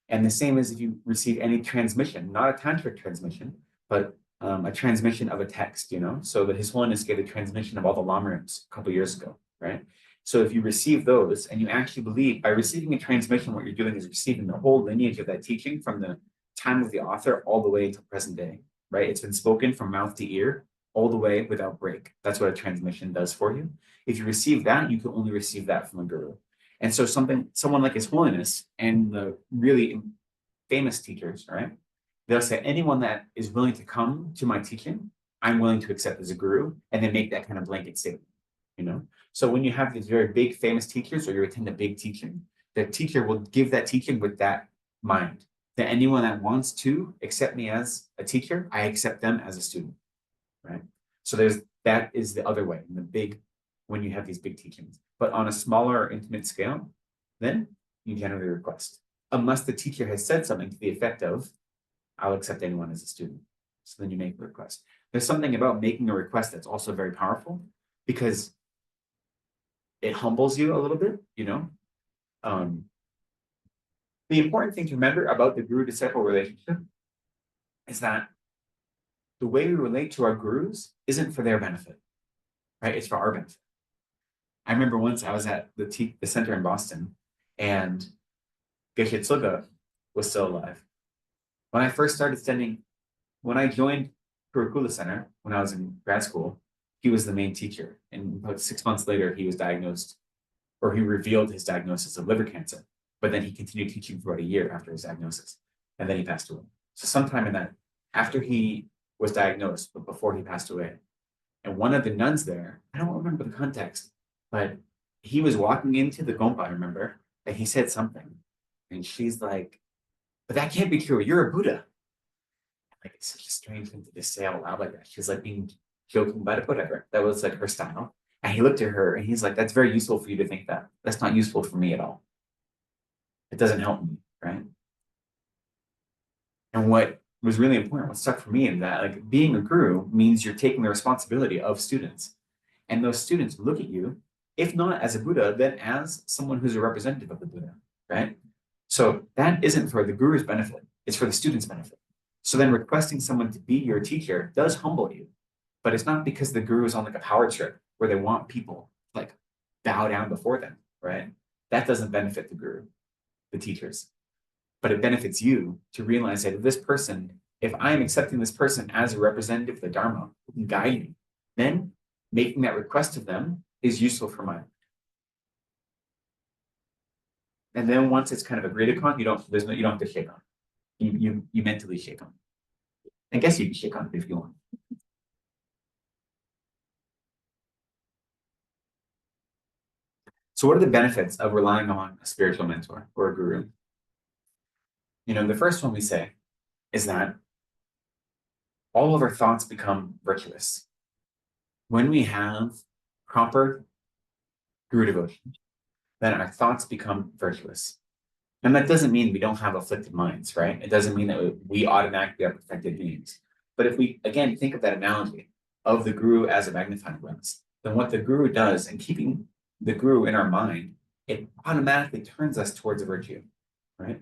And the same as if you receive any transmission, not a tantric transmission, but a transmission of a text, you know? So that His Holiness gave a transmission of all the Lamrims a couple of years ago, right? So if you receive those and you actually believe, by receiving a transmission, what you're doing is receiving the whole lineage of that teaching from the time of the author all the way until present day, right? It's been spoken from mouth to ear all the way without break. That's what a transmission does for you. If you receive that, you can only receive that from a guru. And so someone like His Holiness and the really famous teachers, right? They'll say, anyone that is willing to come to my teaching, I'm willing to accept as a guru, and then make that kind of blanket statement, you know? So when you have these very big famous teachers, or you attend a big teaching, the teacher will give that teaching with that mind, that anyone that wants to accept me as a teacher, I accept them as a student, right? So that is the other way, in the big, when you have these big teachings. But on a smaller, intimate scale, then you generally request, unless the teacher has said something to the effect of, I'll accept anyone as a student. So then you make the request. There's something about making a request that's also very powerful, because it humbles you a little bit, you know? The important thing to remember about the guru-disciple relationship is that the way we relate to our gurus isn't for their benefit, right? It's for our benefit. I remember once I was at the center in Boston, and Geshe Tsuga was still alive. When I first started when I joined Kurukula Center, when I was in grad school, he was the main teacher. And about 6 months later, he was diagnosed or he revealed his diagnosis of liver cancer, but then he continued teaching for about a year after his diagnosis, and then he passed away. So sometime in that, after he was diagnosed, but before he passed away, and one of the nuns there, I don't remember the context, but he was walking into the gompa, I remember, and he said something, and she's like, but that can't be true, you're a Buddha. Like, it's such a strange thing to just say out loud like that. She's like being joking about it, whatever. That was like her style. And he looked at her and he's like, that's very useful for you to think that. That's not useful for me at all. It doesn't help me, right? And what was really important, what stuck for me in that, like being a guru means you're taking the responsibility of students. And those students look at you, if not as a Buddha, then as someone who's a representative of the Buddha, right? So that isn't for the guru's benefit, it's for the student's benefit. So then requesting someone to be your teacher does humble you, but it's not because the guru is on like a power trip where they want people like bow down before them, right? That doesn't benefit the guru, the teachers, but it benefits you to realize that this person, if I'm accepting this person as a representative of the Dharma who can guide me, then making that request of them is useful for mine. And then once it's kind of agreed upon, you don't have to shake on. You mentally shake on. I guess you can shake on it if you want. So what are the benefits of relying on a spiritual mentor or a guru? You know, the first one we say is that all of our thoughts become virtuous. When we have proper guru devotion, then our thoughts become virtuous. And that doesn't mean we don't have afflicted minds, right? It doesn't mean that we automatically are perfected beings. But if we, again, think of that analogy of the guru as a magnifying glass, then what the guru does in keeping the guru in our mind, it automatically turns us towards a virtue, right?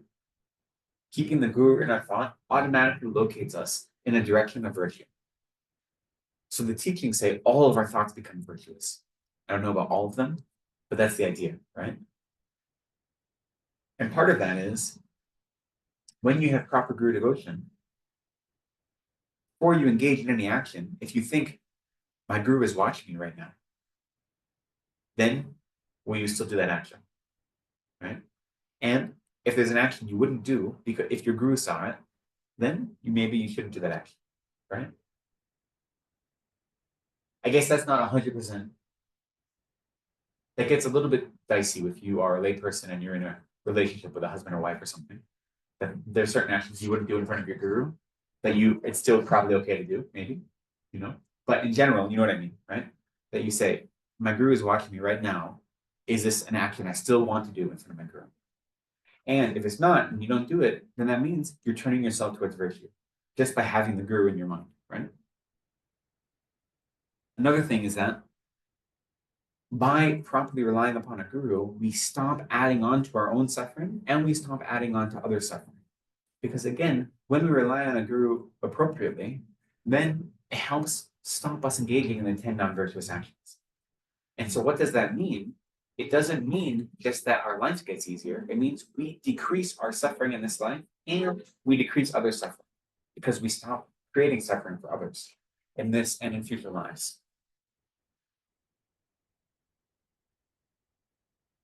Keeping the guru in our thought automatically locates us in a direction of virtue. So the teachings say all of our thoughts become virtuous. I don't know about all of them, but that's the idea, right? And part of that is when you have proper guru devotion, before you engage in any action, if you think, my guru is watching me right now, then will you still do that action, right? And if there's an action you wouldn't do, because if your guru saw it, then maybe you shouldn't do that action, right? I guess that's not 100%. That gets a little bit dicey if you are a layperson and you're in a relationship with a husband or wife or something. That there's certain actions you wouldn't do in front of your guru that it's still probably okay to do, maybe, you know. But in general, you know what I mean, right? That you say, my guru is watching me right now. Is this an action I still want to do in front of my guru? And if it's not, and you don't do it, then that means you're turning yourself towards virtue just by having the guru in your mind, right? Another thing is that by properly relying upon a guru, we stop adding on to our own suffering and we stop adding on to other suffering. Because again, when we rely on a guru appropriately, then it helps stop us engaging in the 10 non-virtuous actions. And so what does that mean? It doesn't mean just that our life gets easier. It means we decrease our suffering in this life and we decrease other suffering because we stop creating suffering for others in this and in future lives.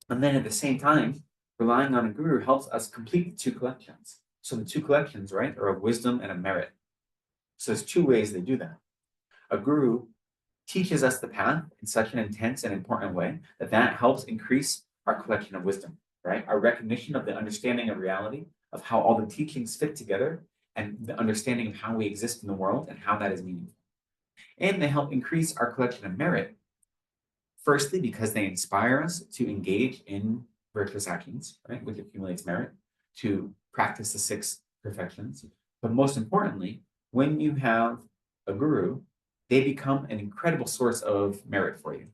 And then at the same time, relying on a guru helps us complete the 2 collections. So the 2 collections, right, are of wisdom and of merit. So there's 2 ways they do that. A guru teaches us the path in such an intense and important way that helps increase our collection of wisdom, right? Our recognition of the understanding of reality, of how all the teachings fit together, and the understanding of how we exist in the world and how that is meaningful. And they help increase our collection of merit, firstly, because they inspire us to engage in virtuous actions, right, which accumulates merit, to practice the 6 perfections. But most importantly, when you have a guru, they become an incredible source of merit for you.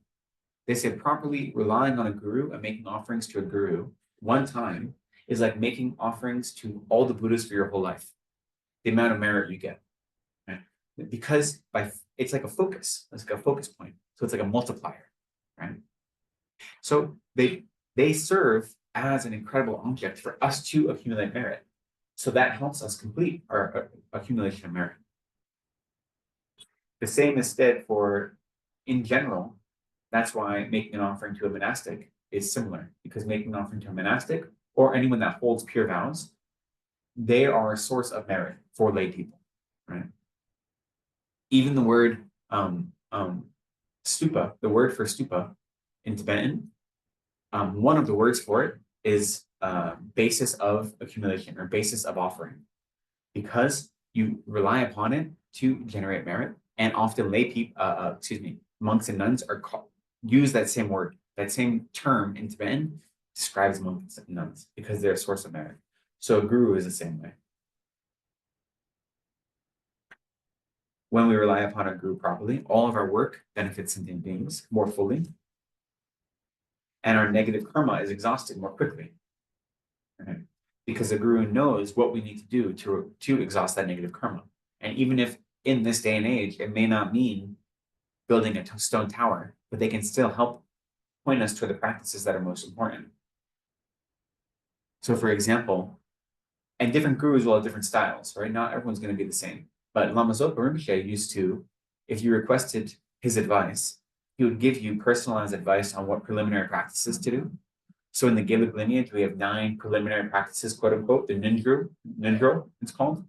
They say properly relying on a guru and making offerings to a guru one time is like making offerings to all the Buddhas for your whole life. The amount of merit you get, right? Because it's like a focus. It's like a focus point. So it's like a multiplier, right? So they serve as an incredible object for us to accumulate merit. So that helps us complete our accumulation of merit. The same is said for, in general, that's why making an offering to a monastic is similar, because making an offering to a monastic or anyone that holds pure vows, they are a source of merit for lay people, right? Even the word stupa, the word for stupa in Tibetan, one of the words for it is basis of accumulation or basis of offering, because you rely upon it to generate merit. And often lay people, monks and nuns use that same word, that same term in Tibetan describes monks and nuns because they're a source of merit. So a guru is the same way. When we rely upon a guru properly, all of our work benefits sentient beings more fully, and our negative karma is exhausted more quickly. Right? Because the guru knows what we need to do to exhaust that negative karma. And even if in this day and age, it may not mean building a stone tower, but they can still help point us to the practices that are most important. So for example, and different gurus will have different styles, right? Not everyone's going to be the same. But Lama Zopa Rinpoche used to, if you requested his advice, he would give you personalized advice on what preliminary practices to do. So in the Gaelic lineage, we have 9 preliminary practices, quote unquote, the Nindro, it's called.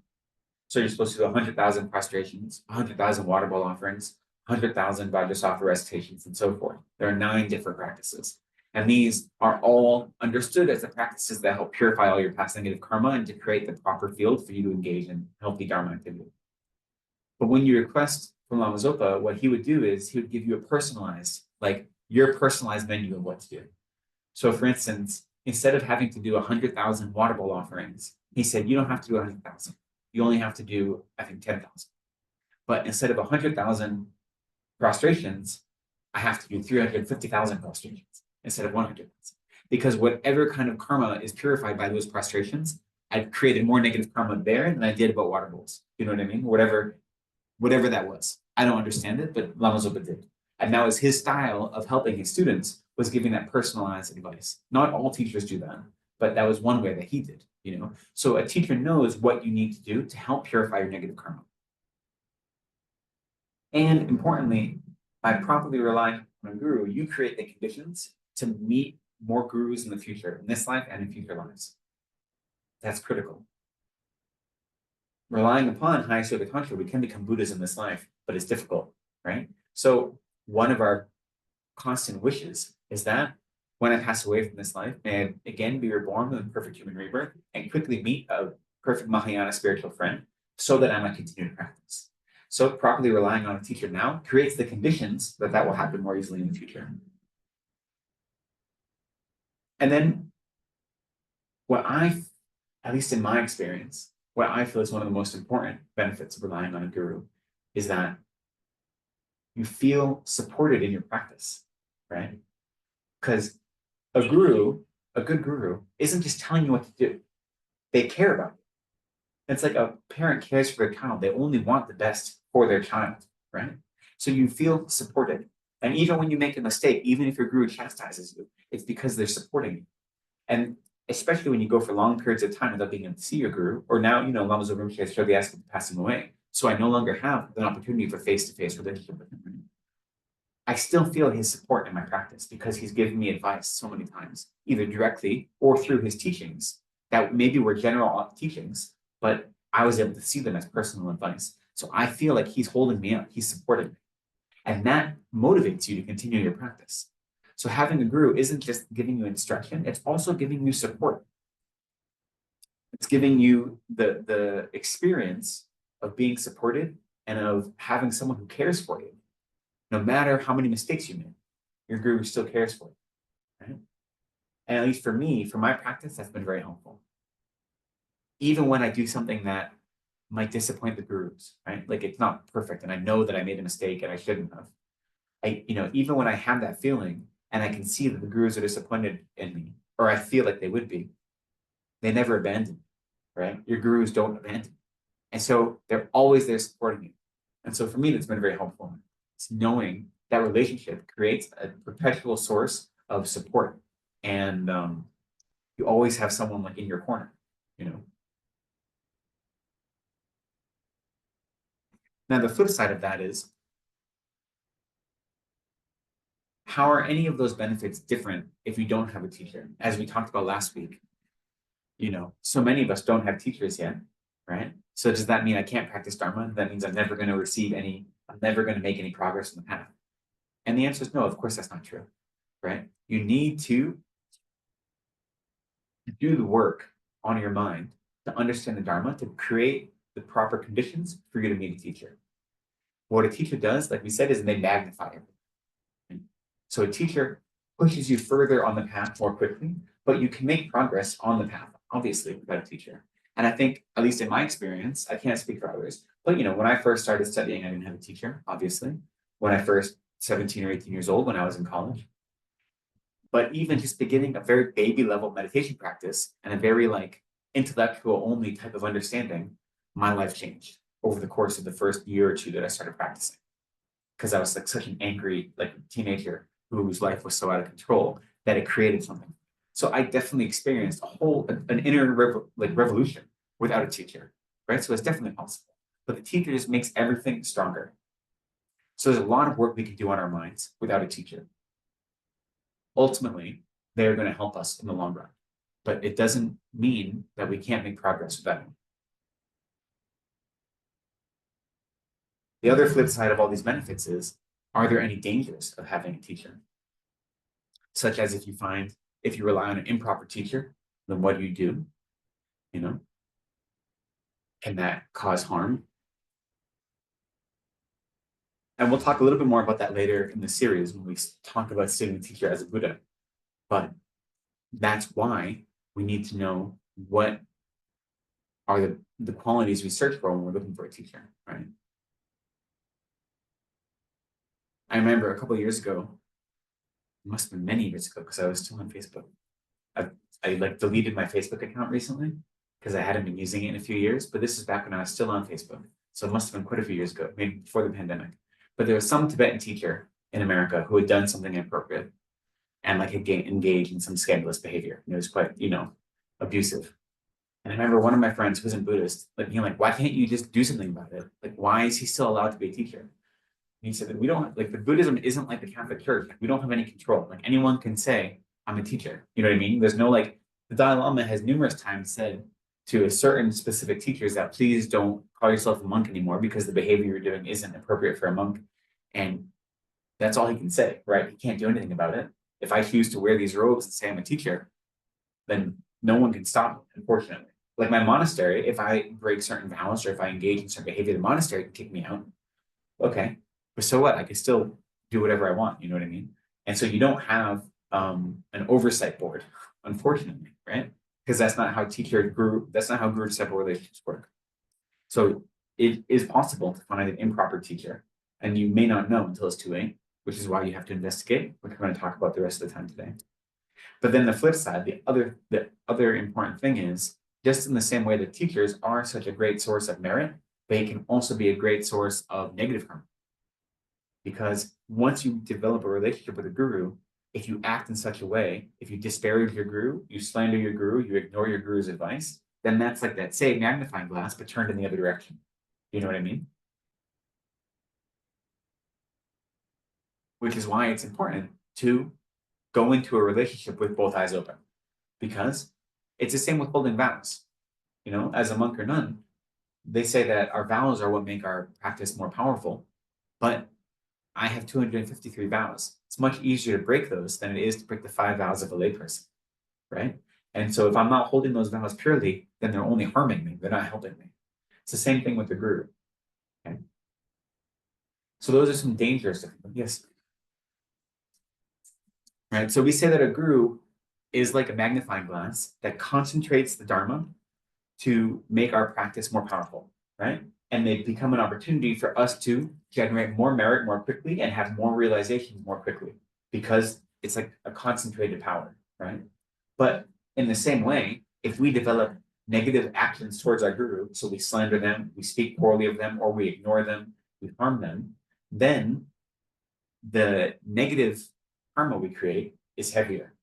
So you're supposed to do 100,000 prostrations, 100,000 water bowl offerings, 100,000 Vajrasattva recitations, and so forth. There are 9 different practices. And these are all understood as the practices that help purify all your past negative karma and to create the proper field for you to engage in healthy Dharma activity. But when you request from Lama Zopa, what he would do is he would give you a personalized, like your personalized menu of what to do. So for instance, instead of having to do 100,000 water bowl offerings, he said, you don't have to do 100,000. You only have to do, I think, 10,000. But instead of 100,000 prostrations, I have to do 350,000 prostrations instead of 100,000. Because whatever kind of karma is purified by those prostrations, I created more negative karma there than I did about water bowls. You know what I mean? Whatever that was. I don't understand it, but Lama Zopa did. And that was his style of helping his students, was giving that personalized advice. Not all teachers do that, but that was one way that he did, you know? So a teacher knows what you need to do to help purify your negative karma. And importantly, by properly relying on a guru, you create the conditions to meet more gurus in the future, in this life and in future lives. That's critical. Relying upon highest yoga tantra, we can become Buddhas in this life, but it's difficult, right? So one of our constant wishes is that when I pass away from this life, may I again be reborn with a perfect human rebirth and quickly meet a perfect Mahayana spiritual friend so that I might continue to practice. So properly relying on a teacher now creates the conditions that will happen more easily in the future. And then at least in my experience, what I feel is one of the most important benefits of relying on a guru is that you feel supported in your practice, right? Because a good guru, isn't just telling you what to do. They care about you. It's like a parent cares for their child. They only want the best for their child, right? So you feel supported. And even when you make a mistake, even if your guru chastises you, it's because they're supporting you. And especially when you go for long periods of time without being able to see your guru, or now, Lama Zopa Rinpoche has shortly asked me to pass him away. So I no longer have an opportunity for face-to-face relationship with him. I still feel his support in my practice because he's given me advice so many times, either directly or through his teachings that maybe were general teachings, but I was able to see them as personal advice. So I feel like he's holding me up, he's supporting me. And that motivates you to continue your practice. So having a guru isn't just giving you instruction, it's also giving you support. It's giving you the experience of being supported and of having someone who cares for you. No matter how many mistakes you make, your guru still cares for you, right? And at least for me, for my practice, that's been very helpful. Even when I do something that might disappoint the gurus, right? Like it's not perfect and I know that I made a mistake and I shouldn't have. Even when I have that feeling and I can see that the gurus are disappointed in me, or I feel like they would be, they never abandon me, right? Your gurus don't abandon you. And so they're always there supporting you. And so for me, that's been very helpful. It's knowing that relationship creates a perpetual source of support. And you always have someone like in your corner, Now, the flip side of that is how are any of those benefits different if you don't have a teacher? As we talked about last week, so many of us don't have teachers yet, right? So does that mean I can't practice Dharma? That means I'm never going to I'm never going to make any progress in the path. And the answer is no, of course that's not true, right? You need to do the work on your mind to understand the Dharma, to create the proper conditions for you to meet a teacher. What a teacher does, like we said, is they magnify it. So a teacher pushes you further on the path more quickly, but you can make progress on the path, obviously, without a teacher. And I think, at least in my experience, I can't speak for others, but when I first started studying, I didn't have a teacher, obviously. When I first 17 or 18 years old, when I was in college. But even just beginning a very baby level meditation practice and a very intellectual only type of understanding, my life changed over the course of the first year or two that I started practicing. Because I was such an angry teenager whose life was so out of control that it created something. So I definitely experienced an inner revolution without a teacher, right? So it's definitely possible. But the teacher just makes everything stronger. So there's a lot of work we can do on our minds without a teacher. Ultimately, they're going to help us in the long run. But it doesn't mean that we can't make progress without them. The other flip side of all these benefits is, are there any dangers of having a teacher? Such as if you rely on an improper teacher, then what do? Can that cause harm? And we'll talk a little bit more about that later in the series when we talk about studying the teacher as a Buddha. But that's why we need to know what are the qualities we search for when we're looking for a teacher, right? I remember a couple of years ago, it must have been many years ago because I was still on Facebook. I deleted my Facebook account recently because I hadn't been using it in a few years, but this is back when I was still on Facebook. So it must have been quite a few years ago, maybe before the pandemic. But there was some Tibetan teacher in America who had done something inappropriate and had engaged in some scandalous behavior. And it was quite, abusive. And I remember one of my friends who wasn't Buddhist, being like, why can't you just do something about it? Why is he still allowed to be a teacher? And he said that we don't, the Buddhism isn't like the Catholic Church. We don't have any control. Anyone can say, I'm a teacher. You know what I mean? There's no the Dalai Lama has numerous times said to a certain specific teachers that please don't call yourself a monk anymore because the behavior you're doing isn't appropriate for a monk. And that's all he can say, right? He can't do anything about it. If I choose to wear these robes and say I'm a teacher, then no one can stop me, unfortunately. Like my monastery, if I break certain vows or if I engage in certain behavior, the monastery can kick me out. Okay, but so what? I can still do whatever I want, you know what I mean? And so you don't have an oversight board, unfortunately, right? Because that's not how guru disciple relationships work. So it is possible to find an improper teacher, and you may not know until it's too late, which is why you have to investigate, which we're going to talk about the rest of the time today. But then the flip side, the other important thing is, just in the same way that teachers are such a great source of merit, they can also be a great source of negative karma. Because once you develop a relationship with a guru, if you act in such a way, if you disparage your guru, you slander your guru, you ignore your guru's advice, then that's like that same magnifying glass, but turned in the other direction. You know what I mean? Which is why it's important to go into a relationship with both eyes open, because it's the same with holding vows. As a monk or nun, they say that our vows are what make our practice more powerful, but I have 253 vows. It's much easier to break those than it is to break the 5 vows of a layperson, right? And so if I'm not holding those vows purely, then they're only harming me. They're not helping me. It's the same thing with the guru. Okay? So those are some dangers. Yes. Right. So we say that a guru is like a magnifying glass that concentrates the Dharma to make our practice more powerful, right? And they become an opportunity for us to generate more merit more quickly and have more realizations more quickly, because it's like a concentrated power, right? But in the same way, if we develop negative actions towards our guru, so we slander them, we speak poorly of them, or we ignore them, we harm them, then the negative karma we create is heavier.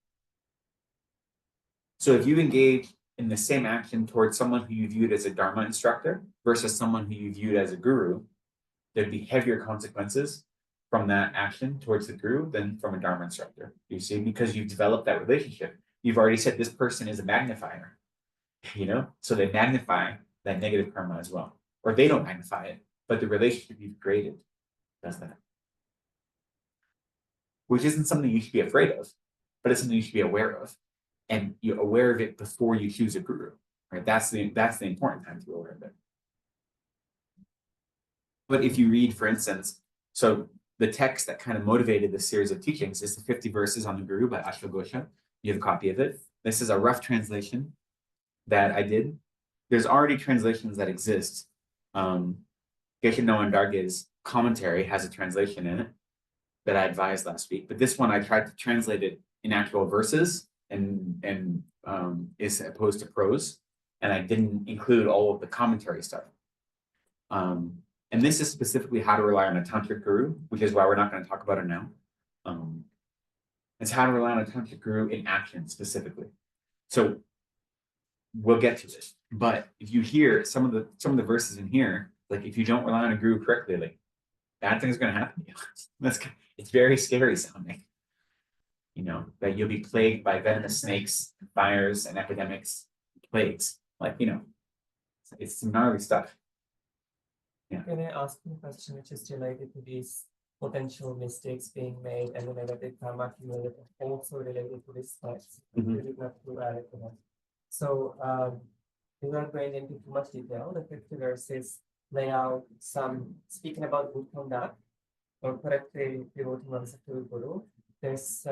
So if you engage in the same action towards someone who you viewed as a Dharma instructor versus someone who you viewed as a guru, there'd be heavier consequences from that action towards the guru than from a Dharma instructor. You see, because you've developed that relationship. You've already said this person is a magnifier, so they magnify that negative karma as well. Or they don't magnify it, but the relationship you've created does that. Which isn't something you should be afraid of, but it's something you should be aware of. And you're aware of it before you choose a guru. Right? That's the important time to be aware of it. But if you read, for instance, so the text that kind of motivated this series of teachings is the 50 verses on the Guru by Ashvagosha. You have a copy of it. This is a rough translation that I did. There's already translations that exist. Geshe Noan Darge's commentary has a translation in it that I advised last week. But this one I tried to translate it in actual verses and is opposed to prose. And I didn't include all of the commentary stuff. And this is specifically how to rely on a tantric guru, which is why we're not going to talk about it now. It's how to rely on a tantric guru in action specifically. So we'll get to this. But if you hear some of the verses in here, like if you don't rely on a guru correctly, like bad things are going to happen to you. It's very scary sounding. That you'll be plagued by venomous snakes, fires, and epidemics, plagues. It's some gnarly stuff. Yeah. Can I ask you a question which is related to these potential mistakes being made and the negative karma accumulated, also related to this text? So without going into too much detail, the 50 verses lay out some, speaking about good conduct or correctly devoting oneself to the Guru. There's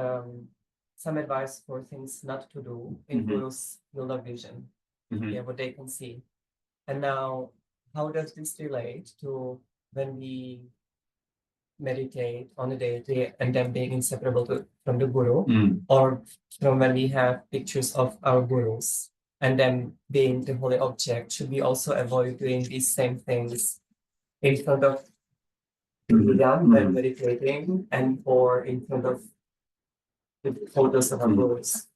some advice for things not to do in Guru's field of vision, what they can see. And now, how does this relate to when we meditate on a deity and them being inseparable from the Guru, or from when we have pictures of our Gurus and them being the holy object? Should we also avoid doing these same things in front of them when meditating or in front of the photos of our Gurus?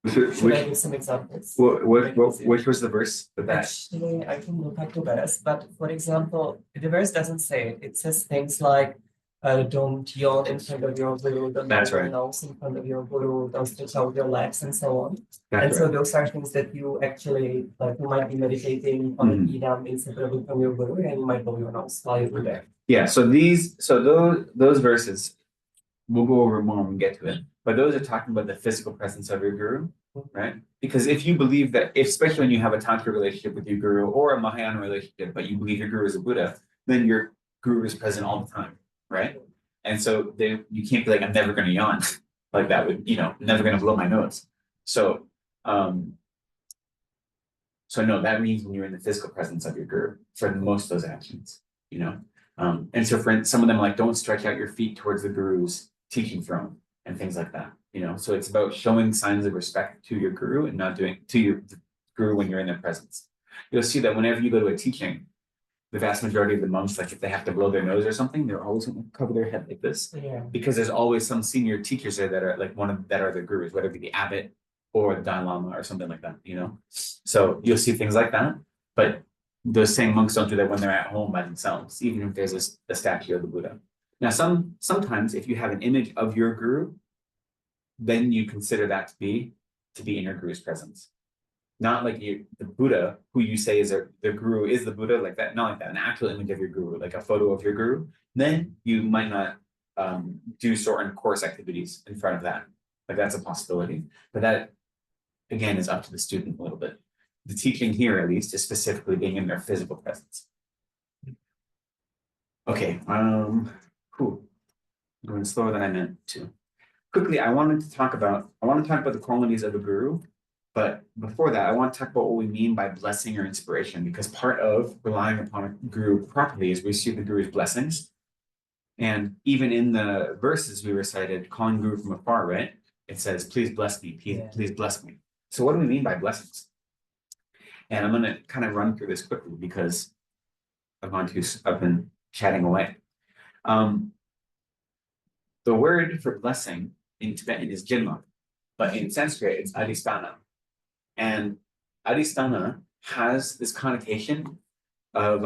Should I give some examples? Which was the verse for that? Actually, I can look at the verse, but for example, the verse doesn't say it. It says things like, don't yawn in front of your Guru, don't That's hold your right. nose in front of your Guru, don't stretch out your legs, and so on. That's So right. those are things that you actually, you might be meditating on an idam inseparable from your Guru, and you might blow your nose while you're there. Yeah, so those verses, we'll go over more when we get to it. But those are talking about the physical presence of your guru, right? Because if you believe that, especially when you have a tantra relationship with your guru or a Mahayana relationship, but you believe your guru is a Buddha, then your guru is present all the time, right? And so you can't be like, I'm never going to yawn. Like that would, never going to blow my nose. So no, that means when you're in the physical presence of your guru for most of those actions, And so for some of them, like, don't stretch out your feet towards the guru's teaching throne and things like that, So it's about showing signs of respect to your guru and not doing to your guru when you're in their presence. You'll see that whenever you go to a teaching, the vast majority of the monks, like if they have to blow their nose or something, they're always going to cover their head like this, because there's always some senior teachers there that are like that are the gurus, whether it be the abbot or the Dalai Lama or something like that, So you'll see things like that, but those same monks don't do that when they're at home by themselves, even if there's a statue of the Buddha. Now, sometimes if you have an image of your guru, then you consider that to be in your guru's presence. Not like the Buddha, who you say is the guru is the Buddha, like that, not like that, an actual image of your guru, like a photo of your guru, then you might not do certain course activities in front of that. Like that's a possibility. But that, again, is up to the student a little bit. The teaching here, at least, is specifically being in their physical presence. Okay, cool. I'm going slower than I meant to. Quickly, I want to talk about the qualities of a guru, but before that, I want to talk about what we mean by blessing or inspiration, because part of relying upon a guru properly is we receive the guru's blessings. And even in the verses we recited, calling guru from afar, right? It says, please bless me, please bless me. So what do we mean by blessings? And I'm going to kind of run through this quickly because I've been chatting away. The word for blessing in Tibetan is jinma, but in Sanskrit it's adhisthana. And adhisthana has this connotation of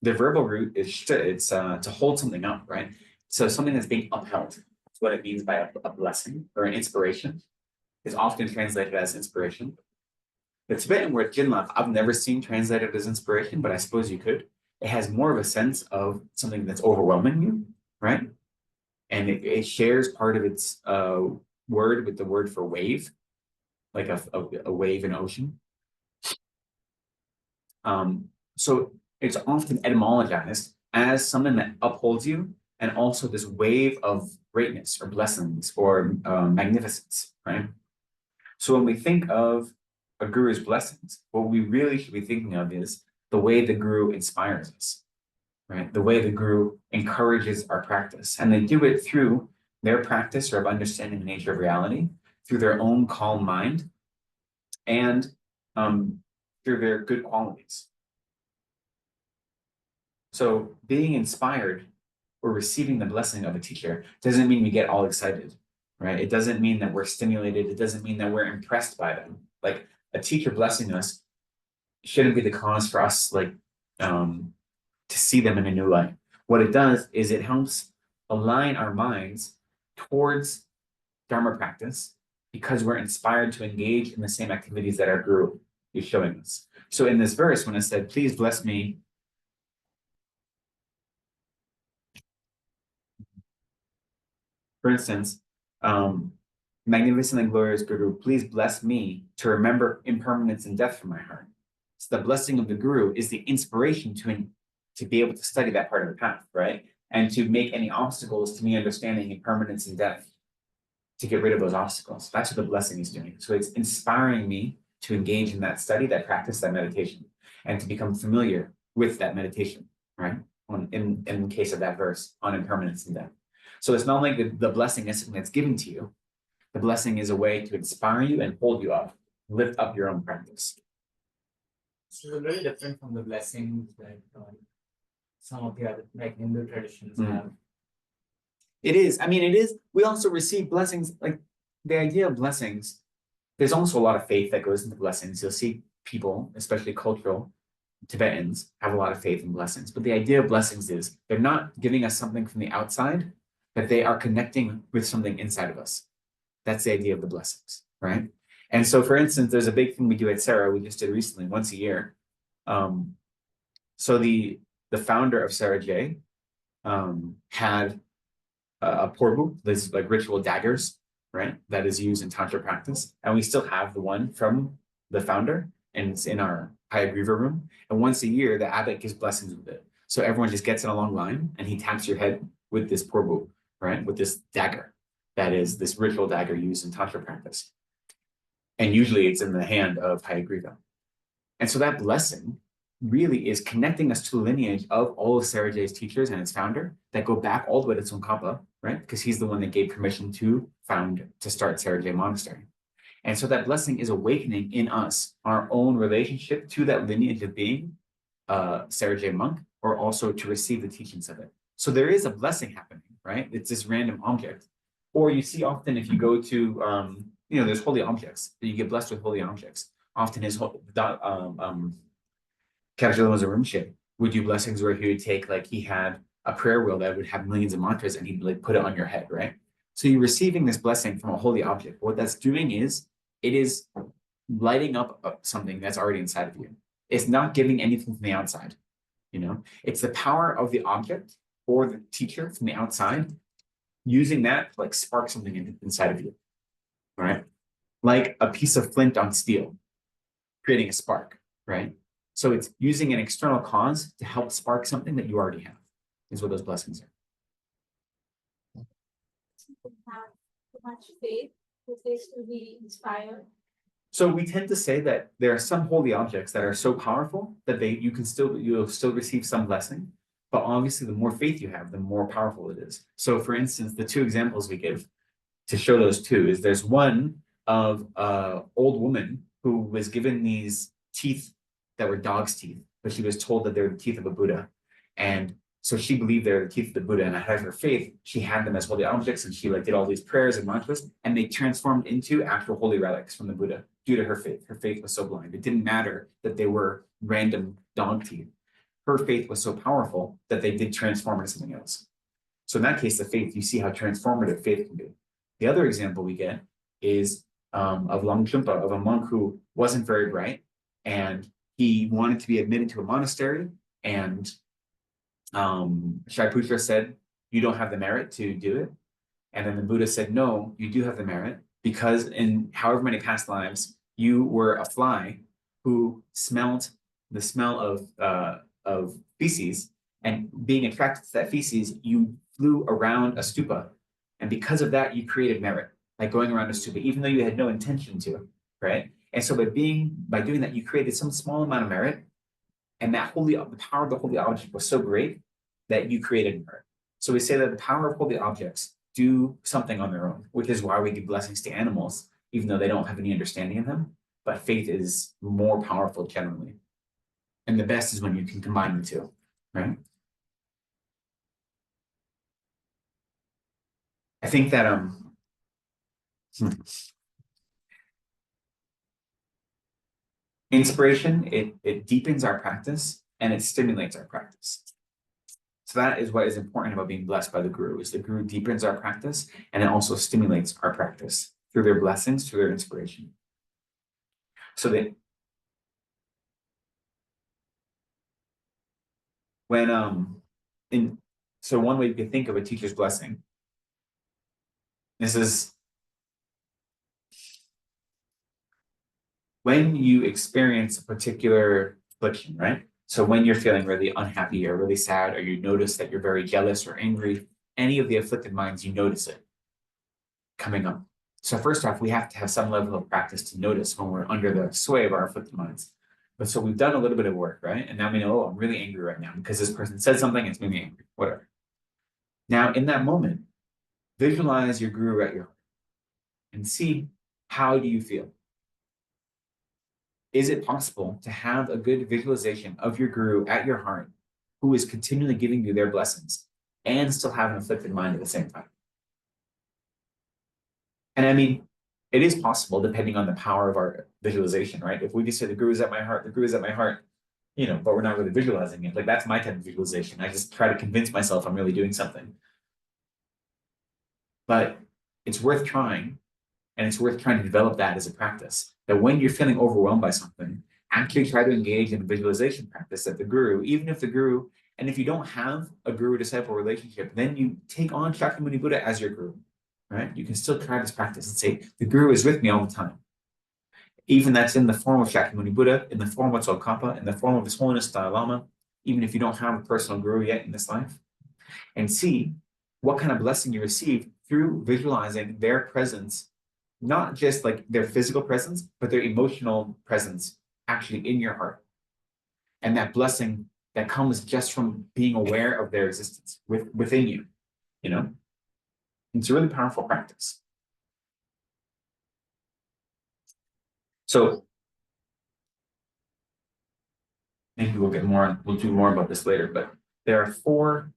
The verbal root is it's to hold something up, right? So something that's being upheld. That's what it means by a blessing or an inspiration. Is often translated as inspiration. The Tibetan word jinlap, I've never seen translated as inspiration, but I suppose you could. It has more of a sense of something that's overwhelming you, right? And it shares part of its word with the word for wave, like a wave in an ocean. So it's often etymologized as something that upholds you, and also this wave of greatness or blessings or magnificence, right? So when we think of a guru's blessings, what we really should be thinking of is the way the guru inspires us, right? The way the guru encourages our practice. And they do it through their practice of understanding the nature of reality, through their own calm mind, and through their good qualities. So being inspired or receiving the blessing of a teacher doesn't mean we get all excited, right? It doesn't mean that we're stimulated. It doesn't mean that we're impressed by them. Like a teacher blessing us shouldn't be the cause for us to see them in a new light. What it does is it helps align our minds towards Dharma practice because we're inspired to engage in the same activities that our guru is showing us. So in this verse, when it said, please bless me, for instance, magnificent and glorious Guru, please bless me to remember impermanence and death from my heart. So the blessing of the Guru is the inspiration to be able to study that part of the path, right? And to make any obstacles to me understanding impermanence and death, to get rid of those obstacles. That's what the blessing is doing. So it's inspiring me to engage in that study, that practice, that meditation, and to become familiar with that meditation, right? In the case of that verse, on impermanence and death. So it's not like the blessing is something that's given to you. The blessing is a way to inspire you and hold you up, lift up your own practice. This is a little different from the blessings that some of the other like Hindu traditions have. It is. I mean, it is. We also receive blessings. Like the idea of blessings, there's also a lot of faith that goes into blessings. You'll see people, especially cultural Tibetans, have a lot of faith in blessings. But the idea of blessings is they're not giving us something from the outside, but they are connecting with something inside of us. That's the idea of the blessings, right? And so, for instance, there's a big thing we do at Sarah. We just did recently, once a year. So the founder of Sarah J had a porbu, this like ritual daggers, right? That is used in Tantra practice. And we still have the one from the founder, and it's in our Hayagriva room. And once a year, the abbot gives blessings with it. So everyone just gets in a long line and he taps your head with this porbu, right? With this dagger. That is this ritual dagger used in Tantra practice. And usually it's in the hand of Hayagriva. And so that blessing really is connecting us to the lineage of all of Sarah J's teachers and its founder that go back all the way to Tsongkhapa, right? Because he's the one that gave permission to start Sarah J Monastery. And so that blessing is awakening in us our own relationship to that lineage of being Sarah J monk, or also to receive the teachings of it. So there is a blessing happening, right? It's this random object. Or you see often if you go to, there's holy objects, that you get blessed with holy objects. Often his Kajala Rinpoche would do blessings where he would take, like he had a prayer wheel that would have millions of mantras and he'd like put it on your head, right? So you're receiving this blessing from a holy object. What that's doing is, it is lighting up something that's already inside of you. It's not giving anything from the outside, It's the power of the object or the teacher from the outside, using that to like spark something inside of you, right? Like a piece of flint on steel, creating a spark, right? So it's using an external cause to help spark something that you already have, is what those blessings are. People have too much faith that they still be inspired. So we tend to say that there are some holy objects that are so powerful that you'll still receive some blessing, but obviously the more faith you have, the more powerful it is. So for instance, the two examples we give to show those two is there's one of an old woman who was given these teeth that were dog's teeth, but she was told that they're the teeth of a Buddha. And so she believed they're the teeth of the Buddha, and out of her faith, she had them as holy objects, and she did all these prayers and mantras, and they transformed into actual holy relics from the Buddha due to her faith. Her faith was so blind. It didn't matter that they were random dog teeth. her faith was so powerful that they did transform into something else. So in that case, the faith, you see how transformative faith can be. The other example we get is of Longchenpa, of a monk who wasn't very bright, and he wanted to be admitted to a monastery, and Shariputra said, you don't have the merit to do it. And then the Buddha said, no, you do have the merit, because in however many past lives, you were a fly who smelled the smell of feces, and being attracted to that feces, you flew around a stupa. And because of that, you created merit, like going around a stupa, even though you had no intention to, right? And so by doing that, you created some small amount of merit, and the power of the holy object was so great that you created merit. So we say that the power of holy objects do something on their own, which is why we give blessings to animals, even though they don't have any understanding of them. But faith is more powerful generally. And the best is when you can combine the two, right? I think that inspiration, it deepens our practice and it stimulates our practice. So that is what is important about being blessed by the Guru, is the Guru deepens our practice and it also stimulates our practice through their blessings, through their inspiration. So that so one way you could think of a teacher's blessing, this is when you experience a particular affliction, right? So when you're feeling really unhappy or really sad, or you notice that you're very jealous or angry, any of the afflicted minds, you notice it coming up. So first off, we have to have some level of practice to notice when we're under the sway of our afflicted minds. But so we've done a little bit of work, right? And now we know, oh, I'm really angry right now because this person said something, it's made me angry, whatever. Now, in that moment, visualize your Guru at your heart and see, how do you feel? Is it possible to have a good visualization of your Guru at your heart, who is continually giving you their blessings, and still have an afflicted mind at the same time? And I mean, it is possible depending on the power of our visualization, right? If we just say the Guru is at my heart, the Guru is at my heart, but we're not really visualizing it. Like, that's my type of visualization. I just try to convince myself I'm really doing something. But it's worth trying, and it's worth trying to develop that as a practice. That when you're feeling overwhelmed by something, actually try to engage in a visualization practice that the Guru, even if the Guru, and if you don't have a Guru-disciple relationship, then you take on Shakyamuni Buddha as your Guru, right? You can still try this practice and say, the Guru is with me all the time. Even that's in the form of Shakyamuni Buddha, in the form of Tsongkhapa, in the form of His Holiness Dalai Lama, even if you don't have a personal Guru yet in this life, and see what kind of blessing you receive through visualizing their presence, not just like their physical presence, but their emotional presence actually in your heart. And that blessing that comes just from being aware of their existence within you, It's a really powerful practice. So maybe we'll do more about this later, but there are 4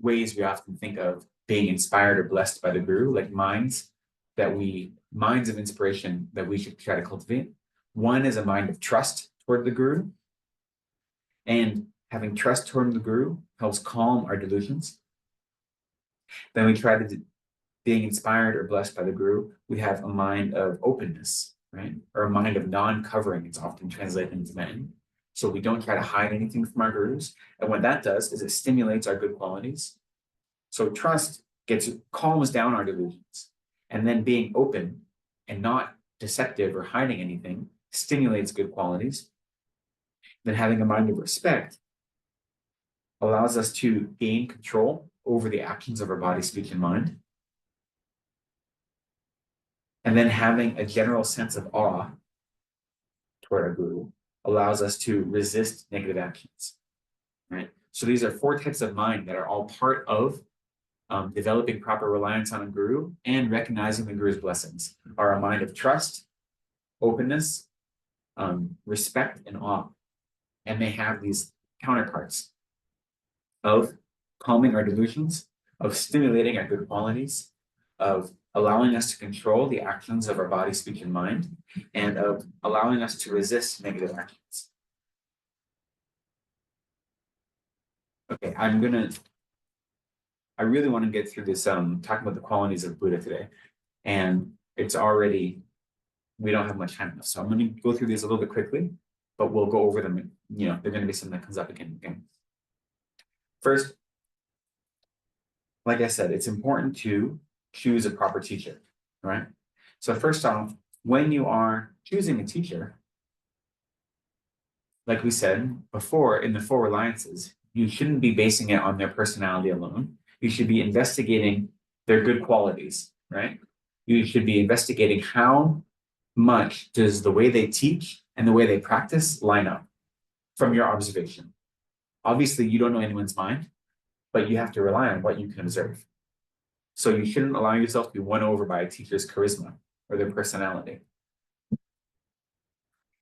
ways we often think of being inspired or blessed by the Guru, like minds of inspiration that we should try to cultivate. One is a mind of trust toward the Guru, and having trust toward the Guru helps calm our delusions. Then we try to, being inspired or blessed by the Guru, we have a mind of openness, right? Or a mind of non-covering, it's often translated into men. So we don't try to hide anything from our Gurus. And what that does is it stimulates our good qualities. So trust calms down our delusions. And then being open and not deceptive or hiding anything stimulates good qualities. Then having a mind of respect allows us to gain control over the actions of our body, speech, and mind. And then having a general sense of awe toward our Guru allows us to resist negative actions, right? So these are 4 types of mind that are all part of developing proper reliance on a Guru and recognizing the Guru's blessings, are a mind of trust, openness, respect, and awe. And they have these counterparts of calming our delusions, of stimulating our good qualities, of allowing us to control the actions of our body, speech, and mind, and of allowing us to resist negative actions. Okay, I really want to get through this, talking about the qualities of Buddha today. And it's already, we don't have much time left. So I'm going to go through these a little bit quickly, but we'll go over them. You know, they're going to be something that comes up again and again. First, like I said, it's important to choose a proper teacher, right? So first off, when you are choosing a teacher, like we said before in the 4 reliances, you shouldn't be basing it on their personality alone. You should be investigating their good qualities, right? You should be investigating how much does the way they teach and the way they practice line up from your observation. Obviously, you don't know anyone's mind, but you have to rely on what you can observe. So you shouldn't allow yourself to be won over by a teacher's charisma or their personality.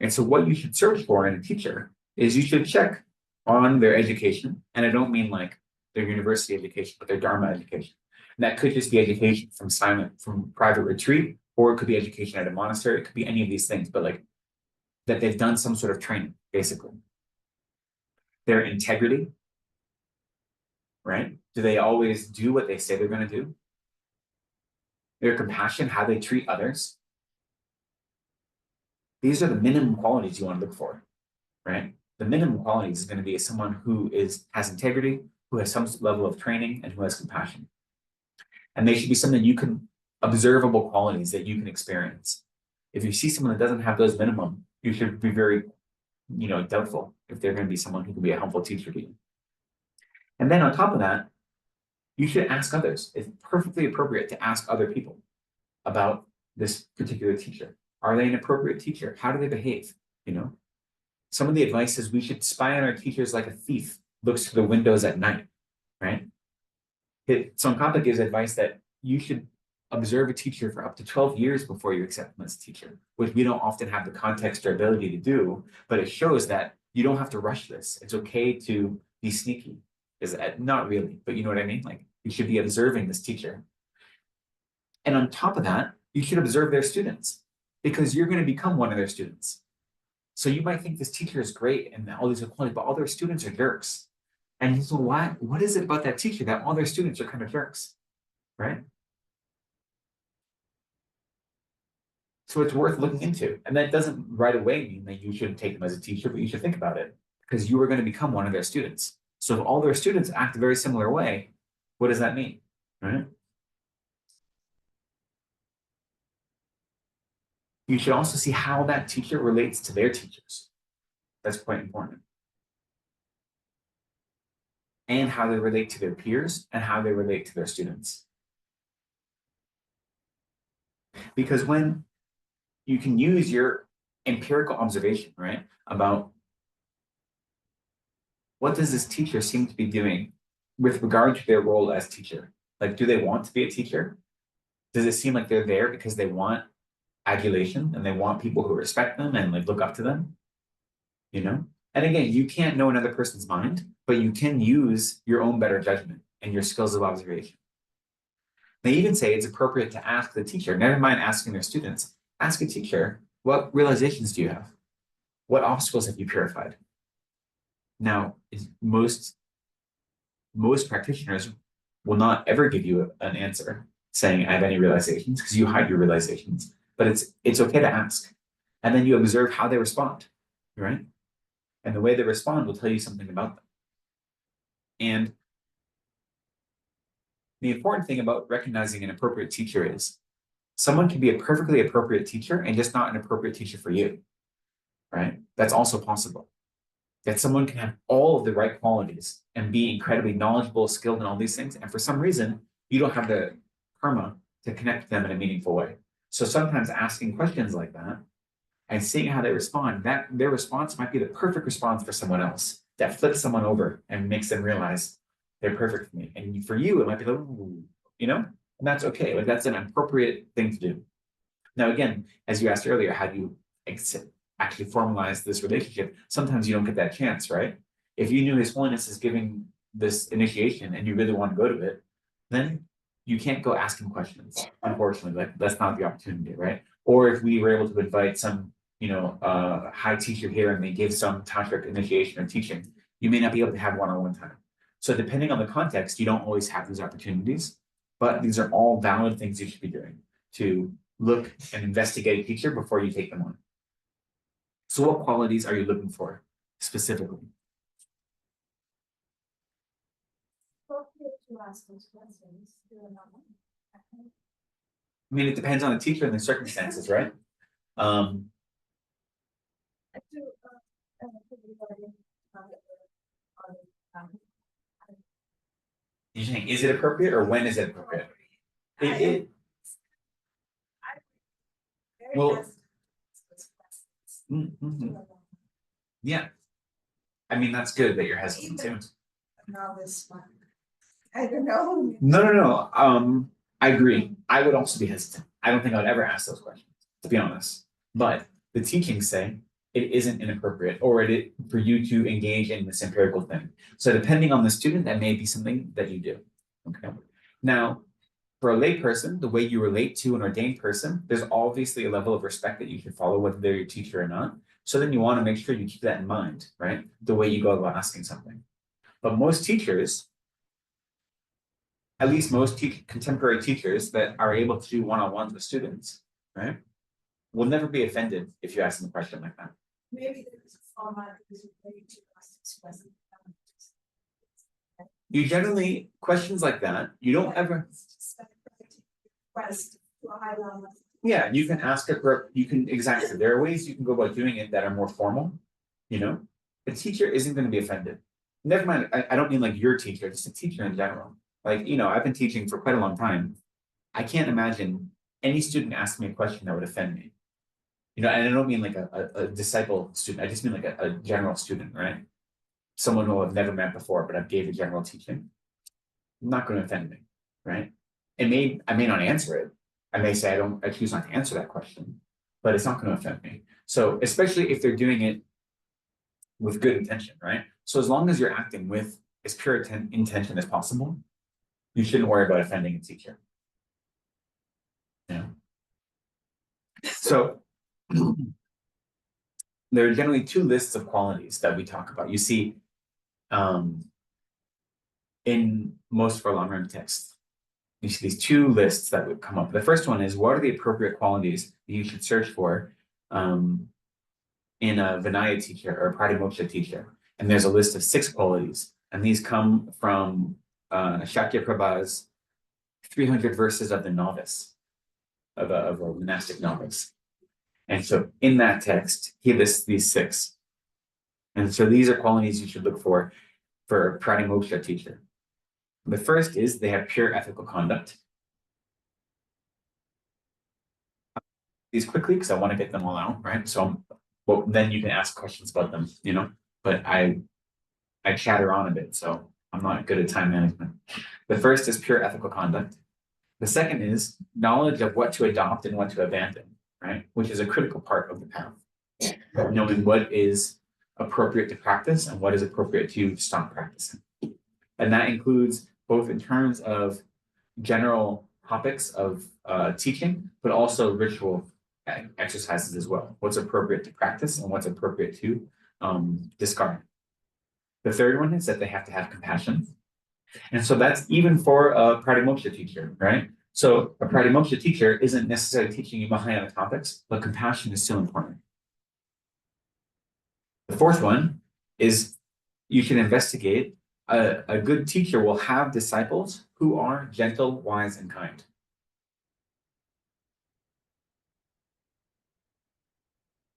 And so what you should search for in a teacher is you should check on their education. And I don't mean like their university education, but their Dharma education. And that could just be education from private retreat, or it could be education at a monastery. It could be any of these things, but like that they've done some sort of training, basically. Their integrity, right? Do they always do what they say they're going to do? Their compassion, how they treat others. These are the minimum qualities you want to look for, right? The minimum qualities is going to be someone who has integrity, who has some level of training, and who has compassion. And they should be something you can, observable qualities that you can experience. If you see someone that doesn't have those minimum, you should be very, doubtful if they're going to be someone who can be a helpful teacher to you. And then on top of that, you should ask others. It's perfectly appropriate to ask other people about this particular teacher. Are they an appropriate teacher? How do they behave? Some of the advice is we should spy on our teachers like a thief looks through the windows at night, right? Tsongkhapa gives advice that you should observe a teacher for up to 12 years before you accept them as a teacher, which we don't often have the context or ability to do, but it shows that you don't have to rush this. It's okay to be sneaky. Not really, but you know what I mean? Like you should be observing this teacher. And on top of that, you should observe their students because you're going to become one of their students. So you might think this teacher is great and all these are qualities, but all their students are jerks. And so what is it about that teacher that all their students are kind of jerks, right? So it's worth looking into. And that doesn't right away mean that you shouldn't take them as a teacher, but you should think about it because you are going to become one of their students. So if all their students act a very similar way, what does that mean, right? You should also see how that teacher relates to their teachers. That's quite important. And how they relate to their peers and how they relate to their students. Because when you can use your empirical observation, right, about what does this teacher seem to be doing with regard to their role as teacher? Like, do they want to be a teacher? Does it seem like they're there because they want adulation and they want people who respect them and like look up to them? And again, you can't know another person's mind, but you can use your own better judgment and your skills of observation. They even say it's appropriate to ask the teacher, never mind asking their students, ask a teacher, what realizations do you have? What obstacles have you purified? Now, most practitioners will not ever give you an answer saying, I have any realizations, because you hide your realizations, but it's okay to ask. And then you observe how they respond, right? And the way they respond will tell you something about them. And the important thing about recognizing an appropriate teacher is someone can be a perfectly appropriate teacher and just not an appropriate teacher for you, right? That's also possible. That someone can have all of the right qualities and be incredibly knowledgeable, skilled in all these things. And for some reason, you don't have the karma to connect them in a meaningful way. So sometimes asking questions like that and seeing how they respond, that their response might be the perfect response for someone else that flips someone over and makes them realize they're perfect for me. And for you, it might be like, ooh, and that's okay. Like that's an appropriate thing to do. Now, again, as you asked earlier, how do you actually formalize this relationship? Sometimes you don't get that chance, right? If you knew His Holiness is giving this initiation and you really want to go to it, then you can't go ask him questions, unfortunately. Like that's not the opportunity, right? Or if we were able to invite some high teacher here and they give some tantric initiation or teaching, you may not be able to have one-on-one time. So depending on the context, you don't always have these opportunities, but these are all valid things you should be doing to look and investigate a teacher before you take them on. So what qualities are you looking for specifically? To ask those questions, I mean, it depends on the teacher and the circumstances, right? You're saying, is it appropriate or when is it appropriate? Well, yeah. I mean, that's good that you're hesitant too. I don't know. No. I agree. I would also be hesitant. I don't think I would ever ask those questions, to be honest. But the teachings say it isn't inappropriate or for you to engage in this empirical thing. So depending on the student, that may be something that you do. Okay. Now, for a lay person, the way you relate to an ordained person, there's obviously a level of respect that you should follow, whether they're your teacher or not. So then you want to make sure you keep that in mind, right? The way you go about asking something. But most teachers, at least most contemporary teachers that are able to do one-on-ones with students, right, will never be offended if you ask them a question like that. Maybe there is a format because you're ready to ask this question. You generally, questions like that, you don't ever. Request to a high level. Yeah, you can ask it for, exactly. There are ways you can go about doing it that are more formal, you know. A teacher isn't going to be offended. Never mind, I don't mean like your teacher, just a teacher in general. Like, you know, I've been teaching for quite a long time. I can't imagine any student asking me a question that would offend me. You know, and I don't mean like a disciple student, I just mean like a general student, right? Someone who I've never met before, but I've gave a general teaching. Not going to offend me, right? I may not answer it. I may say I choose not to answer that question, but it's not going to offend me. So especially if they're doing it with good intention, right? So as long as you're acting with as pure intention as possible, you shouldn't worry about offending a teacher. Yeah. So there are generally two lists of qualities that we talk about. You see, in most of our long-run texts, you see these two lists that would come up. The first one is, what are the appropriate qualities that you should search for in a Vinaya teacher or a Pratimoksha teacher? And there's a list of 6 qualities, and these come from Shakya Prabhu's 300 verses of the novice, of a monastic novice. And so in that text, he lists these 6. And so these are qualities you should look for a Pratimoksha teacher. The first is they have pure ethical conduct. These quickly because I want to get them all out, right? So then you can ask questions about them, you know, but I chatter on a bit, so I'm not good at time management. The first is pure ethical conduct. The second is knowledge of what to adopt and what to abandon, right? Which is a critical part of the path. Knowing what is appropriate to practice and what is appropriate to stop practicing. And that includes both in terms of general topics of teaching, but also ritual exercises as well. What's appropriate to practice and what's appropriate to discard. The third one is that they have to have compassion. And so that's even for a Pratimoksha teacher, right? So a Pratimoksha teacher isn't necessarily teaching you Mahayana topics, but compassion is still important. The fourth one is you should investigate. A good teacher will have disciples who are gentle, wise, and kind.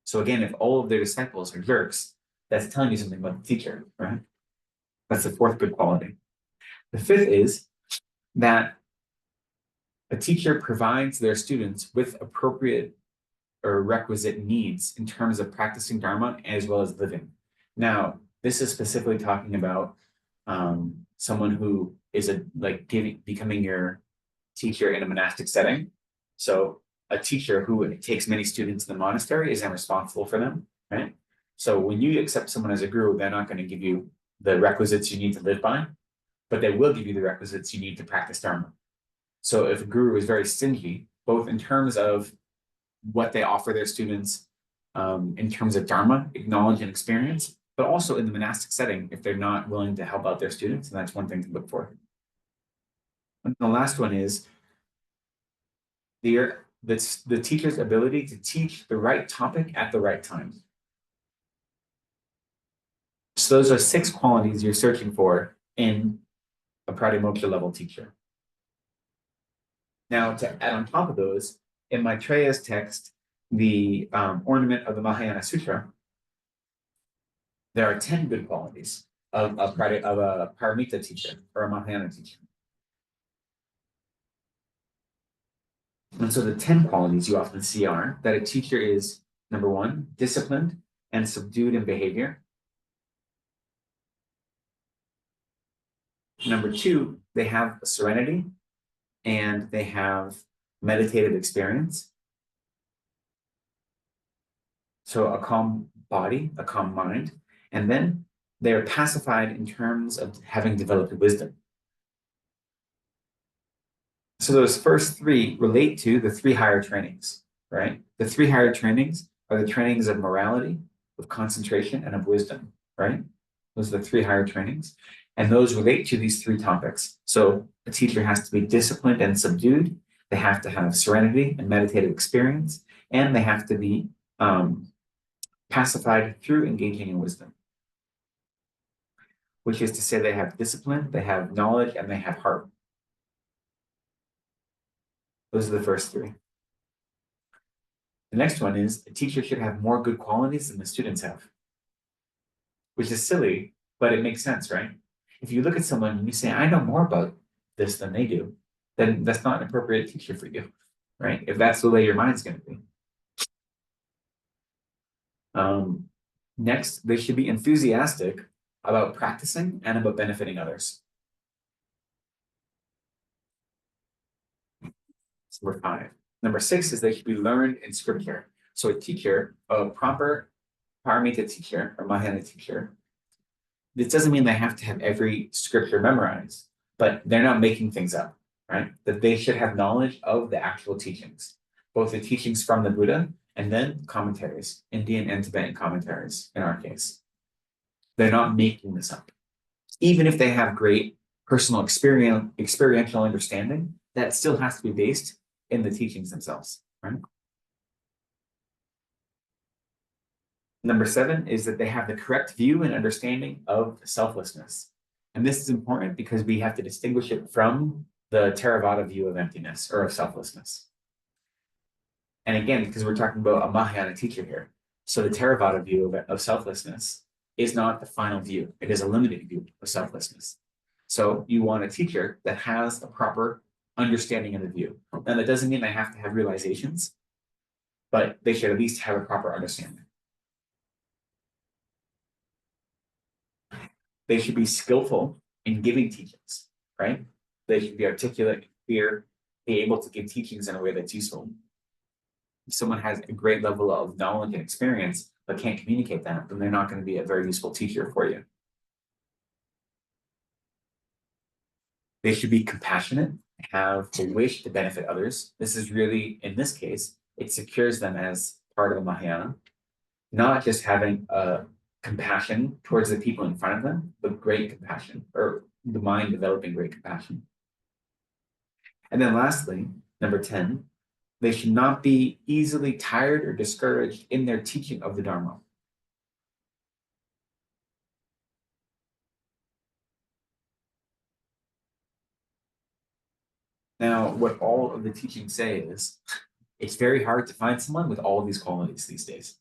So again, if all of their disciples are jerks, that's telling you something about the teacher, right? That's the fourth good quality. The fifth is that a teacher provides their students with appropriate or requisite needs in terms of practicing Dharma as well as living. Now, this is specifically talking about someone who is becoming your teacher in a monastic setting. So a teacher who takes many students in the monastery is then responsible for them, right? So when you accept someone as a guru, they're not going to give you the requisites you need to live by, but they will give you the requisites you need to practice Dharma. So if a guru is very stingy, both in terms of what they offer their students, in terms of Dharma, knowledge and experience, but also in the monastic setting, if they're not willing to help out their students, and that's one thing to look for. And the last one is the teacher's ability to teach the right topic at the right time. So those are 6 qualities you're searching for in a pratimoksha level teacher. Now, to add on top of those, in Maitreya's text, the ornament of the Mahayana Sutra, there are 10 good qualities of a paramita teacher or a Mahayana teacher. And so the 10 qualities you often see are that a teacher is, number 1, disciplined and subdued in behavior. Number 2, they have serenity and they have meditative experience. So a calm body, a calm mind, and then they're pacified in terms of having developed wisdom. So those first 3 relate to the 3 higher trainings, right? The 3 higher trainings are the trainings of morality, of concentration, and of wisdom, right? Those are the 3 higher trainings. And those relate to these 3 topics. So a teacher has to be disciplined and subdued. They have to have serenity and meditative experience, and they have to be pacified through engaging in wisdom, which is to say they have discipline, they have knowledge, and they have heart. Those are the first 3. The next one is a teacher should have more good qualities than the students have, which is silly, but it makes sense, right? If you look at someone and you say, I know more about this than they do, then that's not an appropriate teacher for you, right? If that's the way your mind's going to be. Next, they should be enthusiastic about practicing and about benefiting others. That's number 5. Number 6 is they should be learned in scripture. So a teacher, a proper paramita teacher or Mahayana teacher, this doesn't mean they have to have every scripture memorized, but they're not making things up, right? That they should have knowledge of the actual teachings, both the teachings from the Buddha and then commentaries, Indian and Tibetan commentaries in our case. They're not making this up. Even if they have great personal experiential understanding, that still has to be based in the teachings themselves, right? Number 7 is that they have the correct view and understanding of selflessness. And this is important because we have to distinguish it from the Theravada view of emptiness or of selflessness. And again, because we're talking about a Mahayana teacher here. So the Theravada view of selflessness is not the final view. It is a limited view of selflessness. So you want a teacher that has a proper understanding of the view. And that doesn't mean they have to have realizations, but they should at least have a proper understanding. They should be skillful in giving teachings, right? They should be articulate, clear, be able to give teachings in a way that's useful. If someone has a great level of knowledge and experience, but can't communicate that, then they're not going to be a very useful teacher for you. They should be compassionate, have a wish to benefit others. This is really, in this case, it secures them as part of the Mahayana, not just having a compassion towards the people in front of them, but great compassion, or the mind developing great compassion. And then lastly, number 10, they should not be easily tired or discouraged in their teaching of the Dharma. Now, what all of the teachings say is, it's very hard to find someone with all of these qualities these days,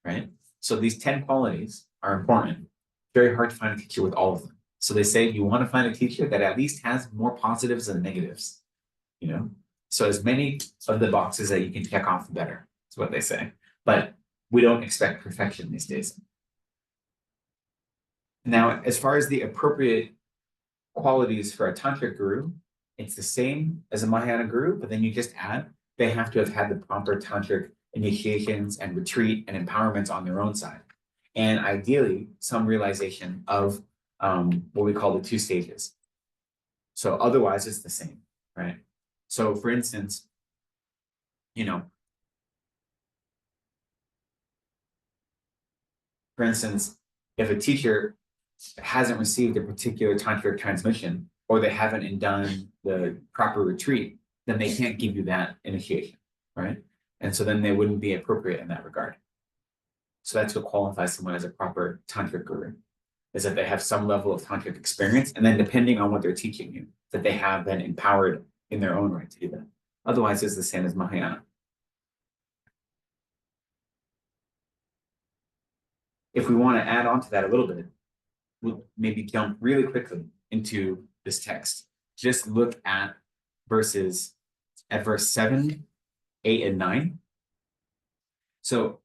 right? So these 10 qualities are important. Very hard to find a teacher with all of them. So they say you want to find a teacher that at least has more positives than negatives, you know? So as many of the boxes that you can check off, the better, is what they say. But we don't expect perfection these days. Now, as far as the appropriate qualities for a tantric guru, it's the same as a Mahayana guru, but then you just add, they have to have had the proper tantric initiations and retreat and empowerments on their own side. And ideally, some realization of what we call the 2 stages. So otherwise, it's the same, right? So for instance, if a teacher hasn't received a particular tantric transmission, or they haven't done the proper retreat, then they can't give you that initiation, right? And so then they wouldn't be appropriate in that regard. So that's what qualifies someone as a proper tantric guru, is that they have some level of tantric experience, and then depending on what they're teaching you, that they have been empowered in their own right to do that. Otherwise, it's the same as Mahayana. If we want to add on to that a little bit, we'll maybe jump really quickly into this text. Just look at verse 7, 8, and 9. So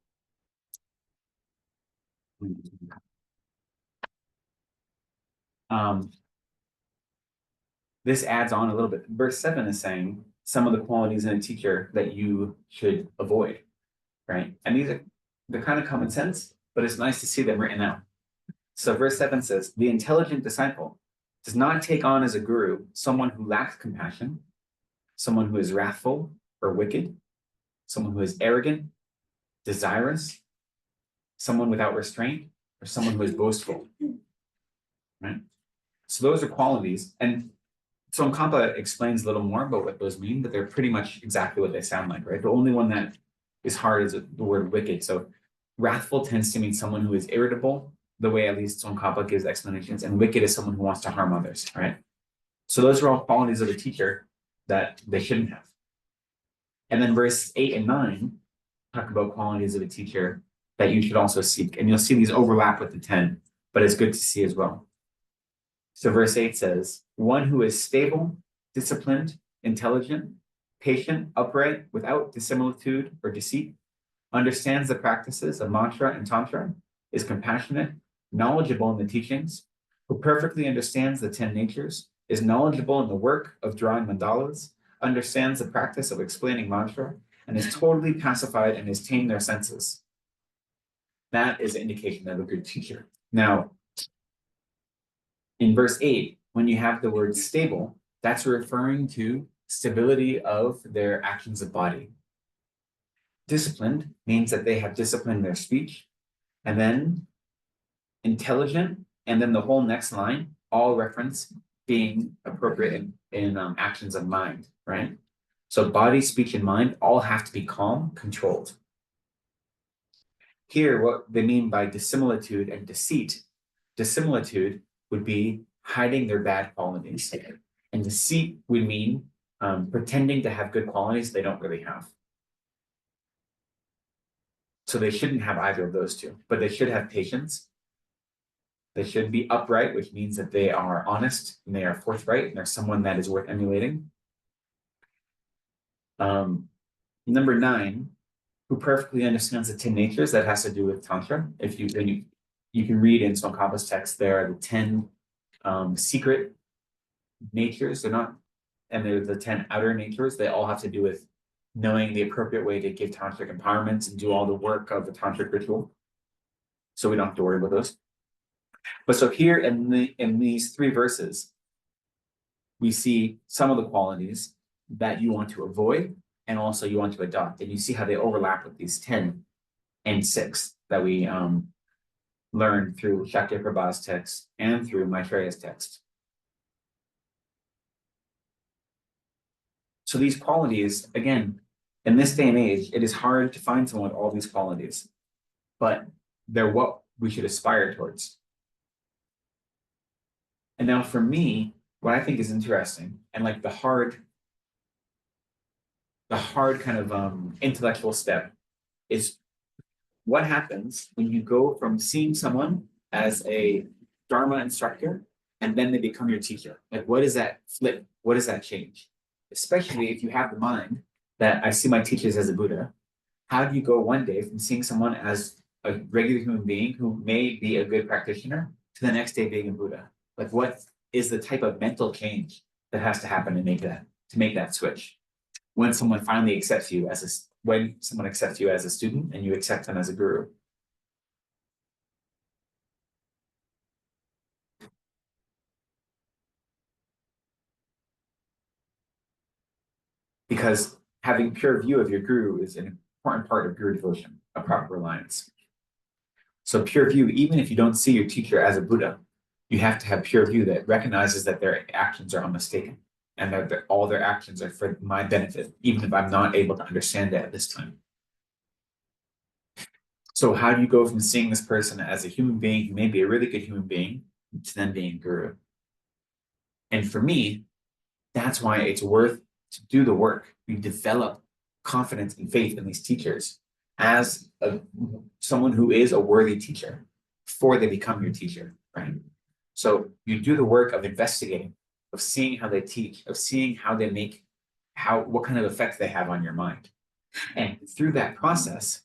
this adds on a little bit. Verse 7 is saying some of the qualities in a teacher that you should avoid, right? And they're kind of common sense, but it's nice to see them written out. So verse 7 says, the intelligent disciple does not take on as a guru someone who lacks compassion, someone who is wrathful or wicked, someone who is arrogant, desirous, someone without restraint, or someone who is boastful, right? So those are qualities. And Tsongkhapa explains a little more about what those mean, but they're pretty much exactly what they sound like, right? The only one that is hard is the word wicked. So wrathful tends to mean someone who is irritable, the way at least Tsongkhapa gives explanations, and wicked is someone who wants to harm others, right? So those are all qualities of a teacher that they shouldn't have. And then verse 8 and 9 talk about qualities of a teacher that you should also seek. And you'll see these overlap with the 10, but it's good to see as well. So verse 8 says, one who is stable, disciplined, intelligent, patient, upright, without dissimilitude or deceit, understands the practices of mantra and tantra, is compassionate, knowledgeable in the teachings, who perfectly understands the 10 natures, is knowledgeable in the work of drawing mandalas, understands the practice of explaining mantra, and is totally pacified and has tamed their senses. That is an indication of a good teacher. Now, in verse 8, when you have the word stable, that's referring to stability of their actions of body. Disciplined means that they have disciplined their speech. And then intelligent, and then the whole next line, all reference being appropriate in actions of mind, right? So body, speech, and mind all have to be calm, controlled. Here, what they mean by dissimilitude and deceit, dissimilitude would be hiding their bad qualities. And deceit would mean pretending to have good qualities they don't really have. So they shouldn't have either of those two, but they should have patience. They should be upright, which means that they are honest and they are forthright and they're someone that is worth emulating. Number 9, who perfectly understands the 10 natures, that has to do with Tantra. If you can read in Tsongkhapa's text, there are the 10 secret natures. They're not, and they're the 10 outer natures. They all have to do with knowing the appropriate way to give tantric empowerments and do all the work of the tantric ritual. So we don't have to worry about those. But so here in these 3 verses, we see some of the qualities that you want to avoid and also you want to adopt. And you see how they overlap with these 10 and 6 that we learned through Shakya Prabhu's text and through Maitreya's text. So these qualities, again, in this day and age, it is hard to find someone with all these qualities, but they're what we should aspire towards. And now for me, what I think is interesting and like the hard kind of intellectual step is what happens when you go from seeing someone as a Dharma instructor and then they become your teacher? Like, what does that flip? What does that change? Especially if you have the mind that I see my teachers as a Buddha. How do you go one day from seeing someone as a regular human being who may be a good practitioner to the next day being a Buddha? Like, what is the type of mental change that has to happen to make that switch? When someone finally accepts you when someone accepts you as a student and you accept them as a guru. Because having pure view of your guru is an important part of guru devotion, a proper reliance. So pure view, even if you don't see your teacher as a Buddha, you have to have pure view that recognizes that their actions are unmistaken and that all their actions are for my benefit, even if I'm not able to understand it at this time. So how do you go from seeing this person as a human being who may be a really good human being to them being guru? And for me, that's why it's worth to do the work. You develop confidence and faith in these teachers as someone who is a worthy teacher before they become your teacher, right? So you do the work of investigating, of seeing how they teach, of seeing how they make, what kind of effect they have on your mind. And through that process,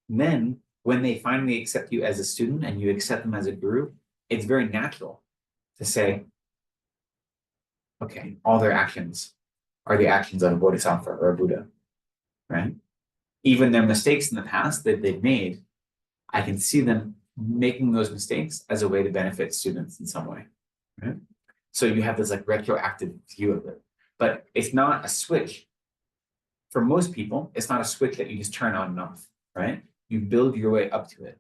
then when they finally accept you as a student and you accept them as a guru, it's very natural to say, okay, all their actions are the actions of a bodhisattva or a Buddha, right? Even their mistakes in the past that they've made, I can see them making those mistakes as a way to benefit students in some way, right? So you have this like retroactive view of it, but it's not a switch. For most people, it's not a switch that you just turn on and off, right? You build your way up to it.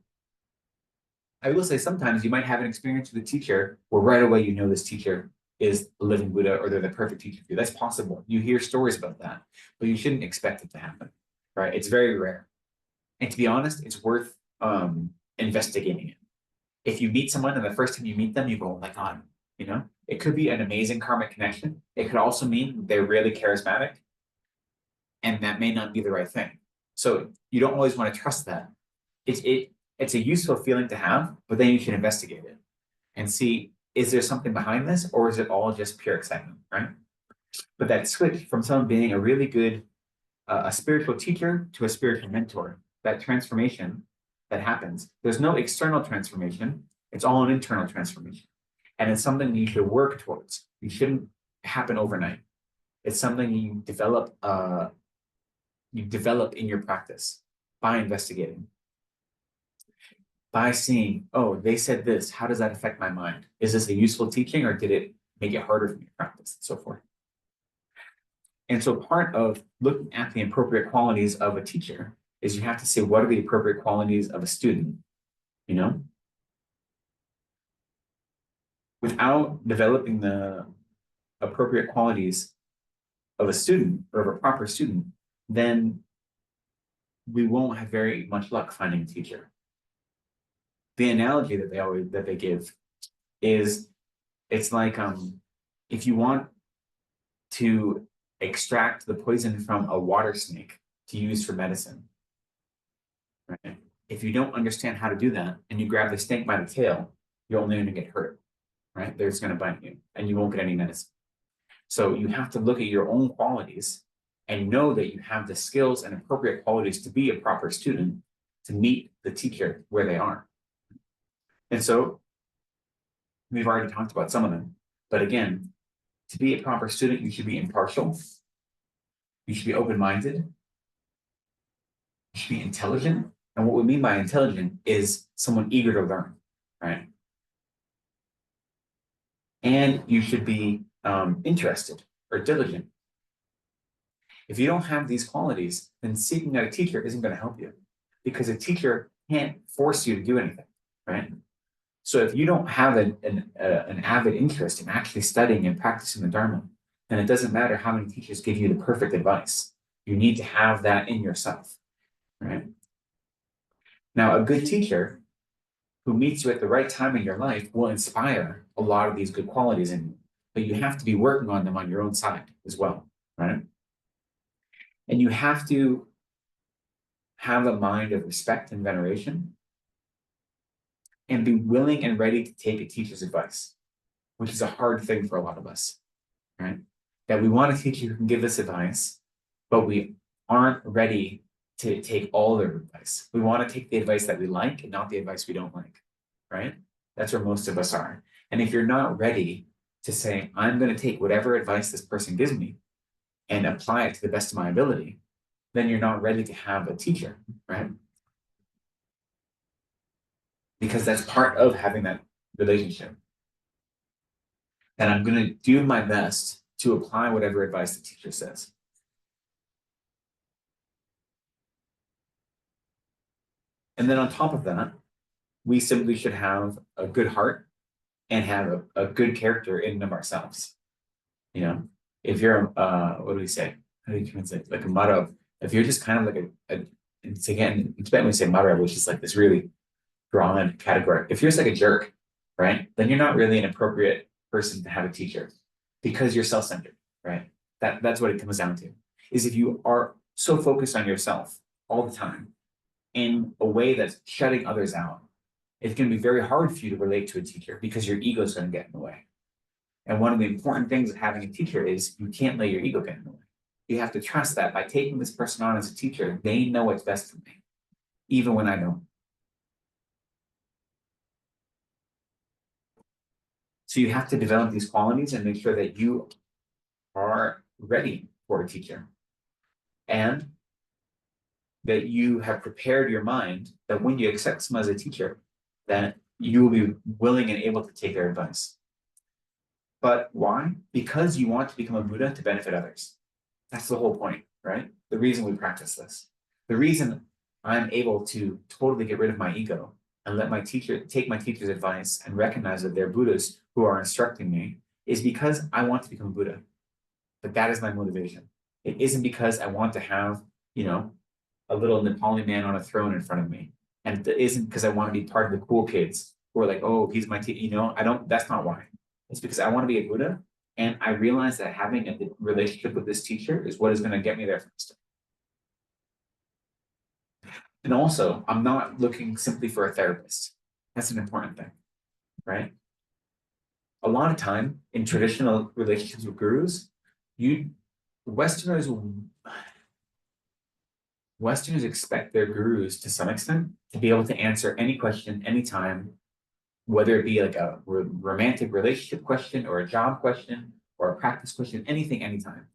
I will say sometimes you might have an experience with a teacher where right away you know this teacher is a living Buddha or they're the perfect teacher for you. That's possible. You hear stories about that, but you shouldn't expect it to happen, right? It's very rare. And to be honest, it's worth investigating it. If you meet someone and the first time you meet them, you go, oh my God, you know, it could be an amazing karmic connection. It could also mean they're really charismatic and that may not be the right thing. So you don't always want to trust that. It's a useful feeling to have, but then you should investigate it and see, is there something behind this or is it all just pure excitement, right? But that switch from someone being a really good, a spiritual teacher to a spiritual mentor, that transformation that happens, there's no external transformation, it's all an internal transformation. And it's something you should work towards. It shouldn't happen overnight. It's something you develop in your practice by investigating. By seeing, oh, they said this, how does that affect my mind? Is this a useful teaching or did it make it harder for me to practice, and so forth? And so part of looking at the appropriate qualities of a teacher is you have to say, what are the appropriate qualities of a student, you know? Without developing the appropriate qualities of a student or of a proper student, then we won't have very much luck finding a teacher. The analogy that they give is it's like if you want to extract the poison from a water snake to use for medicine, right? If you don't understand how to do that and you grab the snake by the tail, you're only going to get hurt, right? They're just going to bite you and you won't get any medicine. So you have to look at your own qualities and know that you have the skills and appropriate qualities to be a proper student, to meet the teacher where they are. And so we've already talked about some of them, but again, to be a proper student, you should be impartial. You should be open-minded. You should be intelligent. And what we mean by intelligent is someone eager to learn, right? And you should be interested or diligent. If you don't have these qualities, then seeking out a teacher isn't going to help you because a teacher can't force you to do anything, right? So if you don't have an avid interest in actually studying and practicing the Dharma, then it doesn't matter how many teachers give you the perfect advice. You need to have that in yourself, right? Now, a good teacher who meets you at the right time in your life will inspire a lot of these good qualities in you, but you have to be working on them on your own side as well, right? And you have to have a mind of respect and veneration and be willing and ready to take a teacher's advice, which is a hard thing for a lot of us, right? That we want a teacher who can give us advice, but we aren't ready to take all their advice. We want to take the advice that we like and not the advice we don't like, right? That's where most of us are. And if you're not ready to say, I'm going to take whatever advice this person gives me and apply it to the best of my ability, then you're not ready to have a teacher, right? Because that's part of having that relationship. And I'm going to do my best to apply whatever advice the teacher says. And then on top of that, we simply should have a good heart and have a good character in and of ourselves. You know, if you're what do we say? How do you translate? Like a motto. If you're just kind of like it's again, in Tibetan we say motto, which is like this really broad category. If you're just like a jerk, right, then you're not really an appropriate person to have a teacher because you're self-centered, right? That's what it comes down to. Is if you are so focused on yourself all the time in a way that's shutting others out, it's going to be very hard for you to relate to a teacher because your ego is going to get in the way. And one of the important things of having a teacher is you can't let your ego get in the way. You have to trust that by taking this person on as a teacher, they know what's best for me, even when I don't. So you have to develop these qualities and make sure that you are ready for a teacher. And that you have prepared your mind that when you accept someone as a teacher, that you will be willing and able to take their advice. But why? Because you want to become a Buddha to benefit others. That's the whole point, right? The reason we practice this. The reason I'm able to totally get rid of my ego and let my teacher take my teacher's advice and recognize that they're Buddhas who are instructing me is because I want to become a Buddha. But that is my motivation. It isn't because I want to have, you know, a little Nepali man on a throne in front of me. And it isn't because I want to be part of the cool kids who are like, oh, he's my teacher. You know, that's not why. It's because I want to be a Buddha. And I realize that having a relationship with this teacher is what is going to get me there faster. And also, I'm not looking simply for a therapist. That's an important thing, right? A lot of time in traditional relationships with gurus, Westerners expect their gurus to some extent to be able to answer any question, anytime, whether it be like a romantic relationship question or a job question or a practice question, anything, anytime.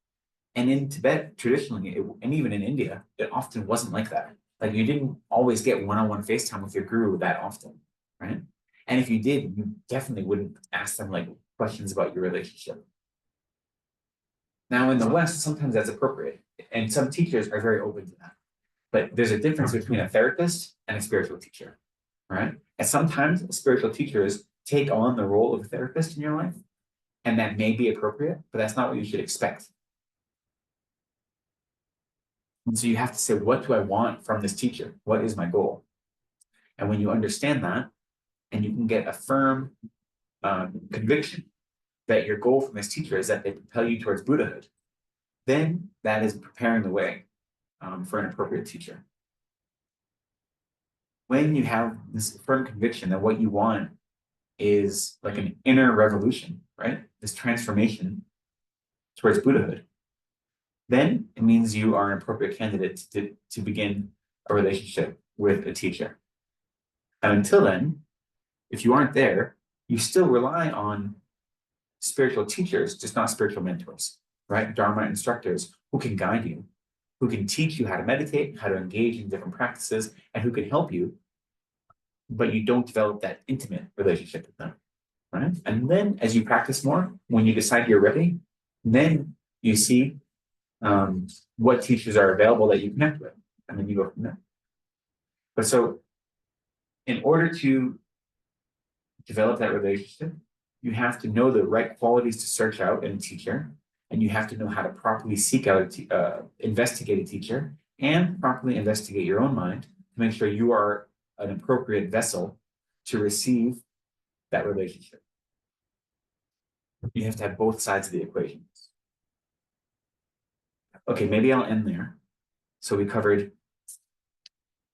And in Tibet, traditionally, and even in India, it often wasn't like that. Like you didn't always get one-on-one FaceTime with your guru that often, right? And if you did, you definitely wouldn't ask them like questions about your relationship. Now in the West, sometimes that's appropriate. And some teachers are very open to that. But there's a difference between a therapist and a spiritual teacher, right? And sometimes spiritual teachers take on the role of a therapist in your life, and that may be appropriate, but that's not what you should expect. And so you have to say, what do I want from this teacher? What is my goal? And when you understand that, and you can get a firm conviction that your goal from this teacher is that they propel you towards Buddhahood, then that is preparing the way for an appropriate teacher. When you have this firm conviction that what you want is like an inner revolution, right? This transformation towards Buddhahood, then it means you are an appropriate candidate to begin a relationship with a teacher. And until then, if you aren't there, you still rely on spiritual teachers, just not spiritual mentors, right? Dharma instructors who can guide you, who can teach you how to meditate, how to engage in different practices, and who can help you, but you don't develop that intimate relationship with them, right? And then as you practice more, when you decide you're ready, then you see what teachers are available that you connect with, and then you go from there. But so in order to develop that relationship, you have to know the right qualities to search out in a teacher, and you have to know how to properly seek out, investigate a teacher, and properly investigate your own mind to make sure you are an appropriate vessel to receive that relationship. You have to have both sides of the equation. Okay, maybe I'll end there. So we covered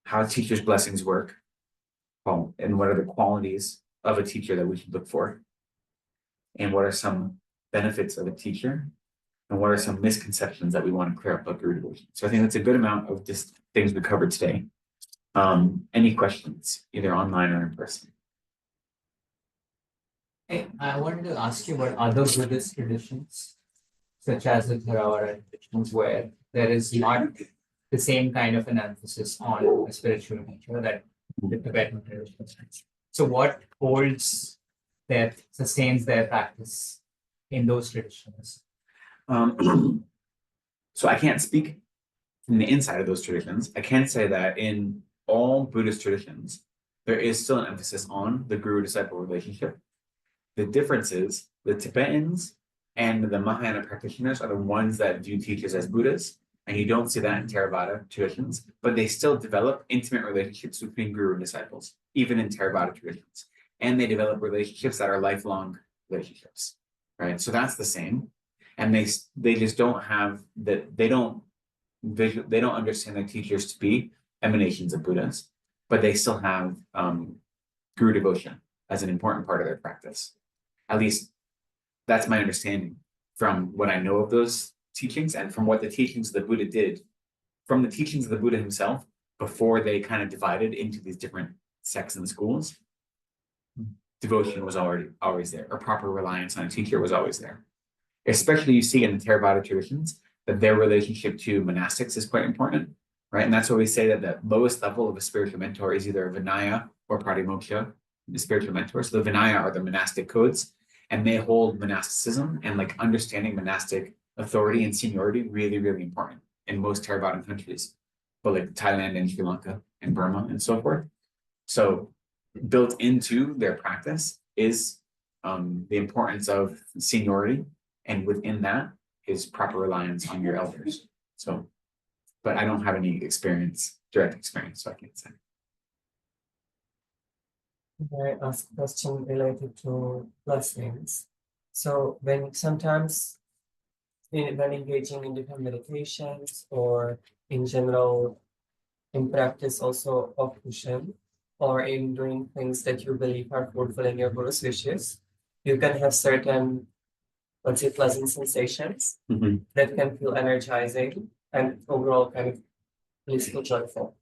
how teachers' blessings work, and what are the qualities of a teacher that we should look for, and what are some benefits of a teacher, and what are some misconceptions that we want to clear up about guru devotion. So I think that's a good amount of just things we covered today. Any questions, either online or in person? Hey, I wanted to ask you about other Buddhist traditions, such as the Theravada traditions, where there is not the same kind of an emphasis on a spiritual teacher that the Tibetan traditions. So what holds that sustains their practice in those traditions? So I can't speak from the inside of those traditions. I can say that in all Buddhist traditions, there is still an emphasis on the guru-disciple relationship. The difference is the Tibetans and the Mahayana practitioners are the ones that view teachers as Buddhas, and you don't see that in Theravada traditions, but they still develop intimate relationships between guru and disciples, even in Theravada traditions. And they develop relationships that are lifelong relationships, right? So that's the same. And they just don't have that, they don't understand their teachers to be emanations of Buddhas, but they still have guru devotion as an important part of their practice. At least that's my understanding from what I know of those teachings and from what the teachings of the Buddha did, from the teachings of the Buddha himself before they kind of divided into these different sects and schools. Devotion was always there, or proper reliance on a teacher was always there. Especially you see in the Theravada traditions that their relationship to monastics is quite important, right? And that's why we say that the lowest level of a spiritual mentor is either a Vinaya or Pratimoksha, the spiritual mentor. So the Vinaya are the monastic codes, and they hold monasticism and like understanding monastic authority and seniority really, really important in most Theravadan countries, but like Thailand and Sri Lanka and Burma and so forth. So built into their practice is the importance of seniority, and within that is proper reliance on your elders. So, but I don't have any direct experience, so I can't say. I ask a question related to blessings. So when sometimes when engaging in different meditations or in general in practice also of Kushan or in doing things that you believe are fulfilling your Guru's wishes, you can have certain, let's say, pleasant sensations that can feel energizing and overall kind of blissful, joyful.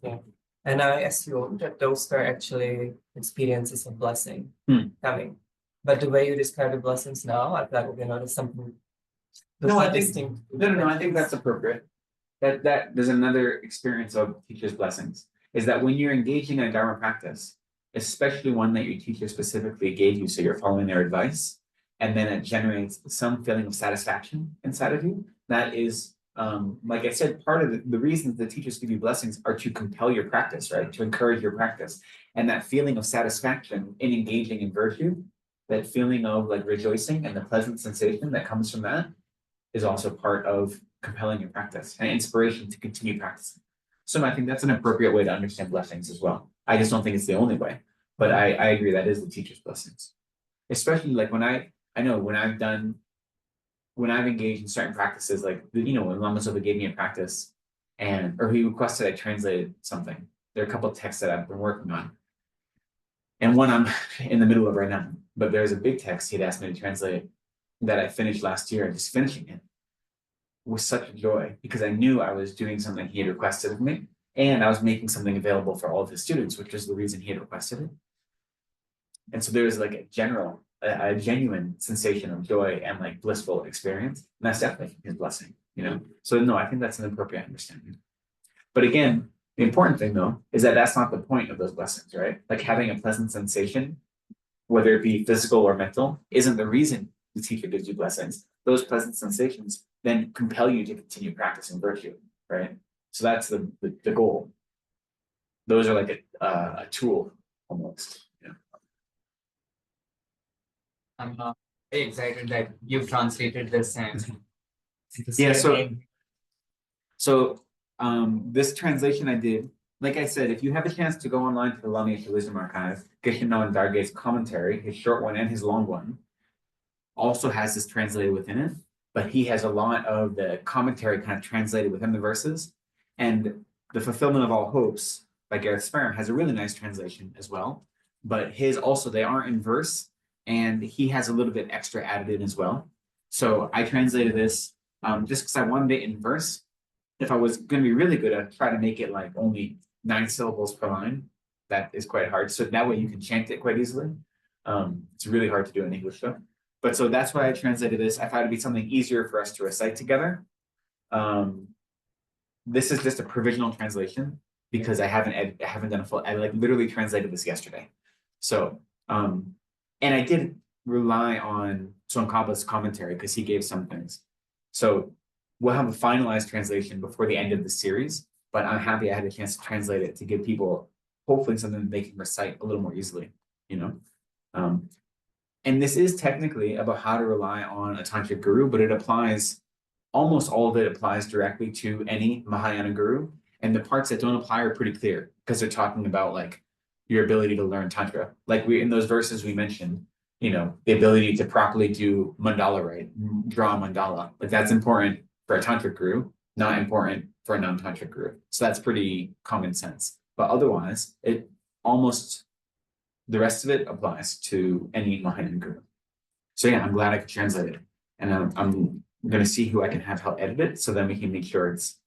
Yeah. And I assume that those were actually experiences of blessing coming. But the way you describe the blessings now, I feel like okay, there's something. No, I think that's appropriate. That there's another experience of teacher's blessings is that when you're engaging in a Dharma practice, especially one that your teacher specifically gave you, so you're following their advice, and then it generates some feeling of satisfaction inside of you. That is, like I said, part of the reasons the teachers give you blessings are to compel your practice, right? To encourage your practice. And that feeling of satisfaction in engaging in virtue, that feeling of like rejoicing and the pleasant sensation that comes from that is also part of compelling your practice and inspiration to continue practicing. So I think that's an appropriate way to understand blessings as well. I just don't think it's the only way, but I agree that is the teacher's blessings. Especially like when I've engaged in certain practices, like, you know, when Lama Zopa gave me a practice or he requested I translated something. There are a couple of texts that I've been working on. And one I'm in the middle of right now, but there's a big text he'd asked me to translate that I finished last year, and just finishing it was such a joy because I knew I was doing something he had requested of me, and I was making something available for all of his students, which was the reason he had requested it. And so there was like a genuine sensation of joy and like blissful experience. And that's definitely his blessing, you know? So no, I think that's an appropriate understanding. But again, the important thing though, is that that's not the point of those blessings, right? Like having a pleasant sensation, whether it be physical or mental, isn't the reason the teacher gives you blessings. Those pleasant sensations then compel you to continue practicing virtue, right? So that's the goal. Those are like a tool almost. I'm very excited that you've translated this and yeah. So this translation I did, like I said, if you have a chance to go online to the Lamia Wisdom Archive, Geshe-no Darge's commentary, his short one and his long one, also has this translated within it, but he has a lot of the commentary kind of translated within the verses. And The Fulfillment of All Hopes by Gareth Sparrow has a really nice translation as well, but his also, they aren't in verse, and he has a little bit extra added in as well. So I translated this just because I wanted it in verse. If I was going to be really good, I'd try to make it like only 9 syllables per line. That is quite hard. So that way you can chant it quite easily. It's really hard to do in English though. But so that's why I translated this. I thought it'd be something easier for us to recite together. This is just a provisional translation because I haven't done a full. I like literally translated this yesterday. So and I did rely on Tsongkhapa's commentary because he gave some things. So we'll have a finalized translation before the end of the series. But I'm happy I had a chance to translate it to give people hopefully something they can recite a little more easily, you know. And this is technically about how to rely on a tantric guru, but it applies, almost all of it applies directly to any Mahayana guru. And the parts that don't apply are pretty clear because they're talking about like your ability to learn tantra. Like in those verses we mentioned, you know, the ability to properly do mandala right, draw a mandala. Like that's important for a tantric guru, not important for a non-tantric guru. So that's pretty common sense. But otherwise, it almost the rest of it applies to any Mahayana guru. So yeah, I'm glad I could translate it. And I'm going to see who I can have help edit it so then we can make sure it's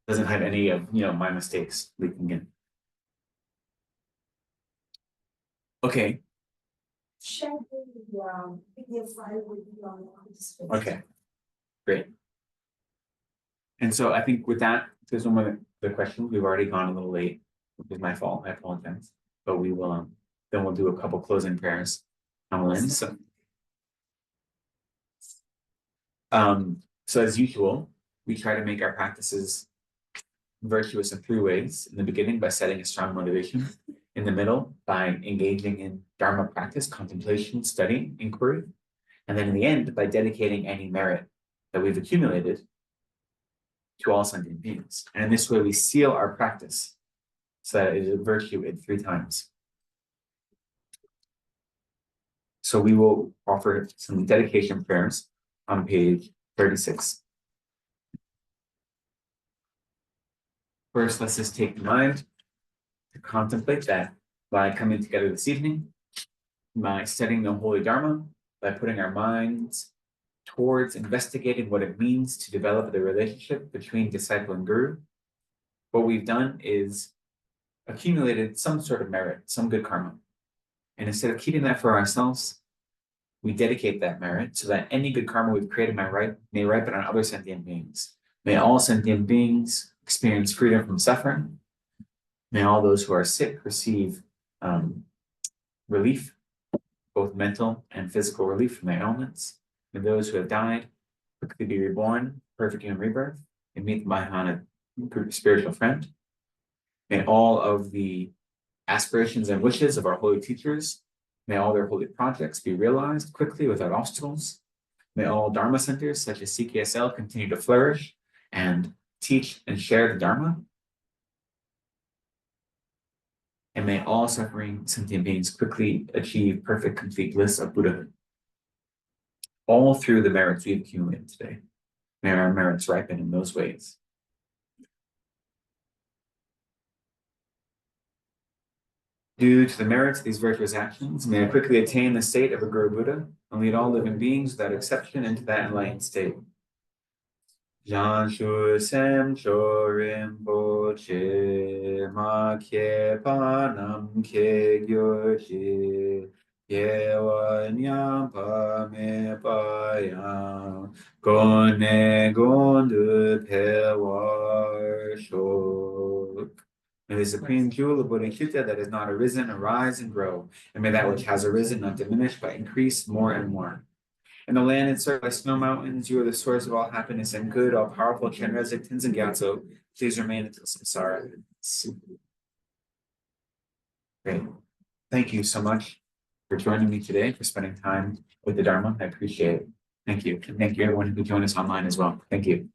doesn't have any of my mistakes leaking in. Okay. Share the PDF file with you on this. Okay. Great. And so I think with that, there's one of the questions. We've already gone a little late, which is my fault. I apologize. But we will then we'll do a couple closing prayers. And we'll end. So as usual, we try to make our practices virtuous in three ways. In the beginning, by setting a strong motivation. In the middle, by engaging in Dharma practice, contemplation, study, inquiry. And then in the end, by dedicating any merit that we've accumulated to all sentient beings. And in this way, we seal our practice so that it is a virtue in 3 times. So we will offer some dedication prayers on page 36. First, let's just take the mind to contemplate that by coming together this evening, by studying the Holy Dharma, by putting our minds towards investigating what it means to develop the relationship between disciple and guru. What we've done is accumulated some sort of merit, some good karma. And instead of keeping that for ourselves, we dedicate that merit so that any good karma we've created may ripen on other sentient beings. May all sentient beings experience freedom from suffering. May all those who are sick receive relief, both mental and physical relief from their ailments. May those who have died quickly be reborn, perfect human rebirth, and meet the Mahayana spiritual friend. May all of the aspirations and wishes of our holy teachers, may all their holy projects be realized quickly without obstacles. May all Dharma centers such as CKSL continue to flourish and teach and share the Dharma. And may all suffering sentient beings quickly achieve perfect, complete bliss of Buddhahood. All through the merits we've accumulated today. May our merits ripen in those ways. Due to the merits of these virtuous actions, may I quickly attain the state of a Guru Buddha and lead all living beings without exception into that enlightened state. Janshu sem chorim boche ma ke panam ke gyochi yewa nyam pa me pa yang gone gondu pewar shok. May the supreme jewel of Bodhicitta that has not arisen arise and grow, and may that which has arisen not diminish but increase more and more. In the land encircled by snow mountains, you are the source of all happiness and good, all powerful Chenrezig Tenzin Gyatso. Please remain until samsara ends. Great. Thank you so much for joining me today, for spending time with the Dharma. I appreciate it. Thank you. And thank you everyone who joined us online as well. Thank you.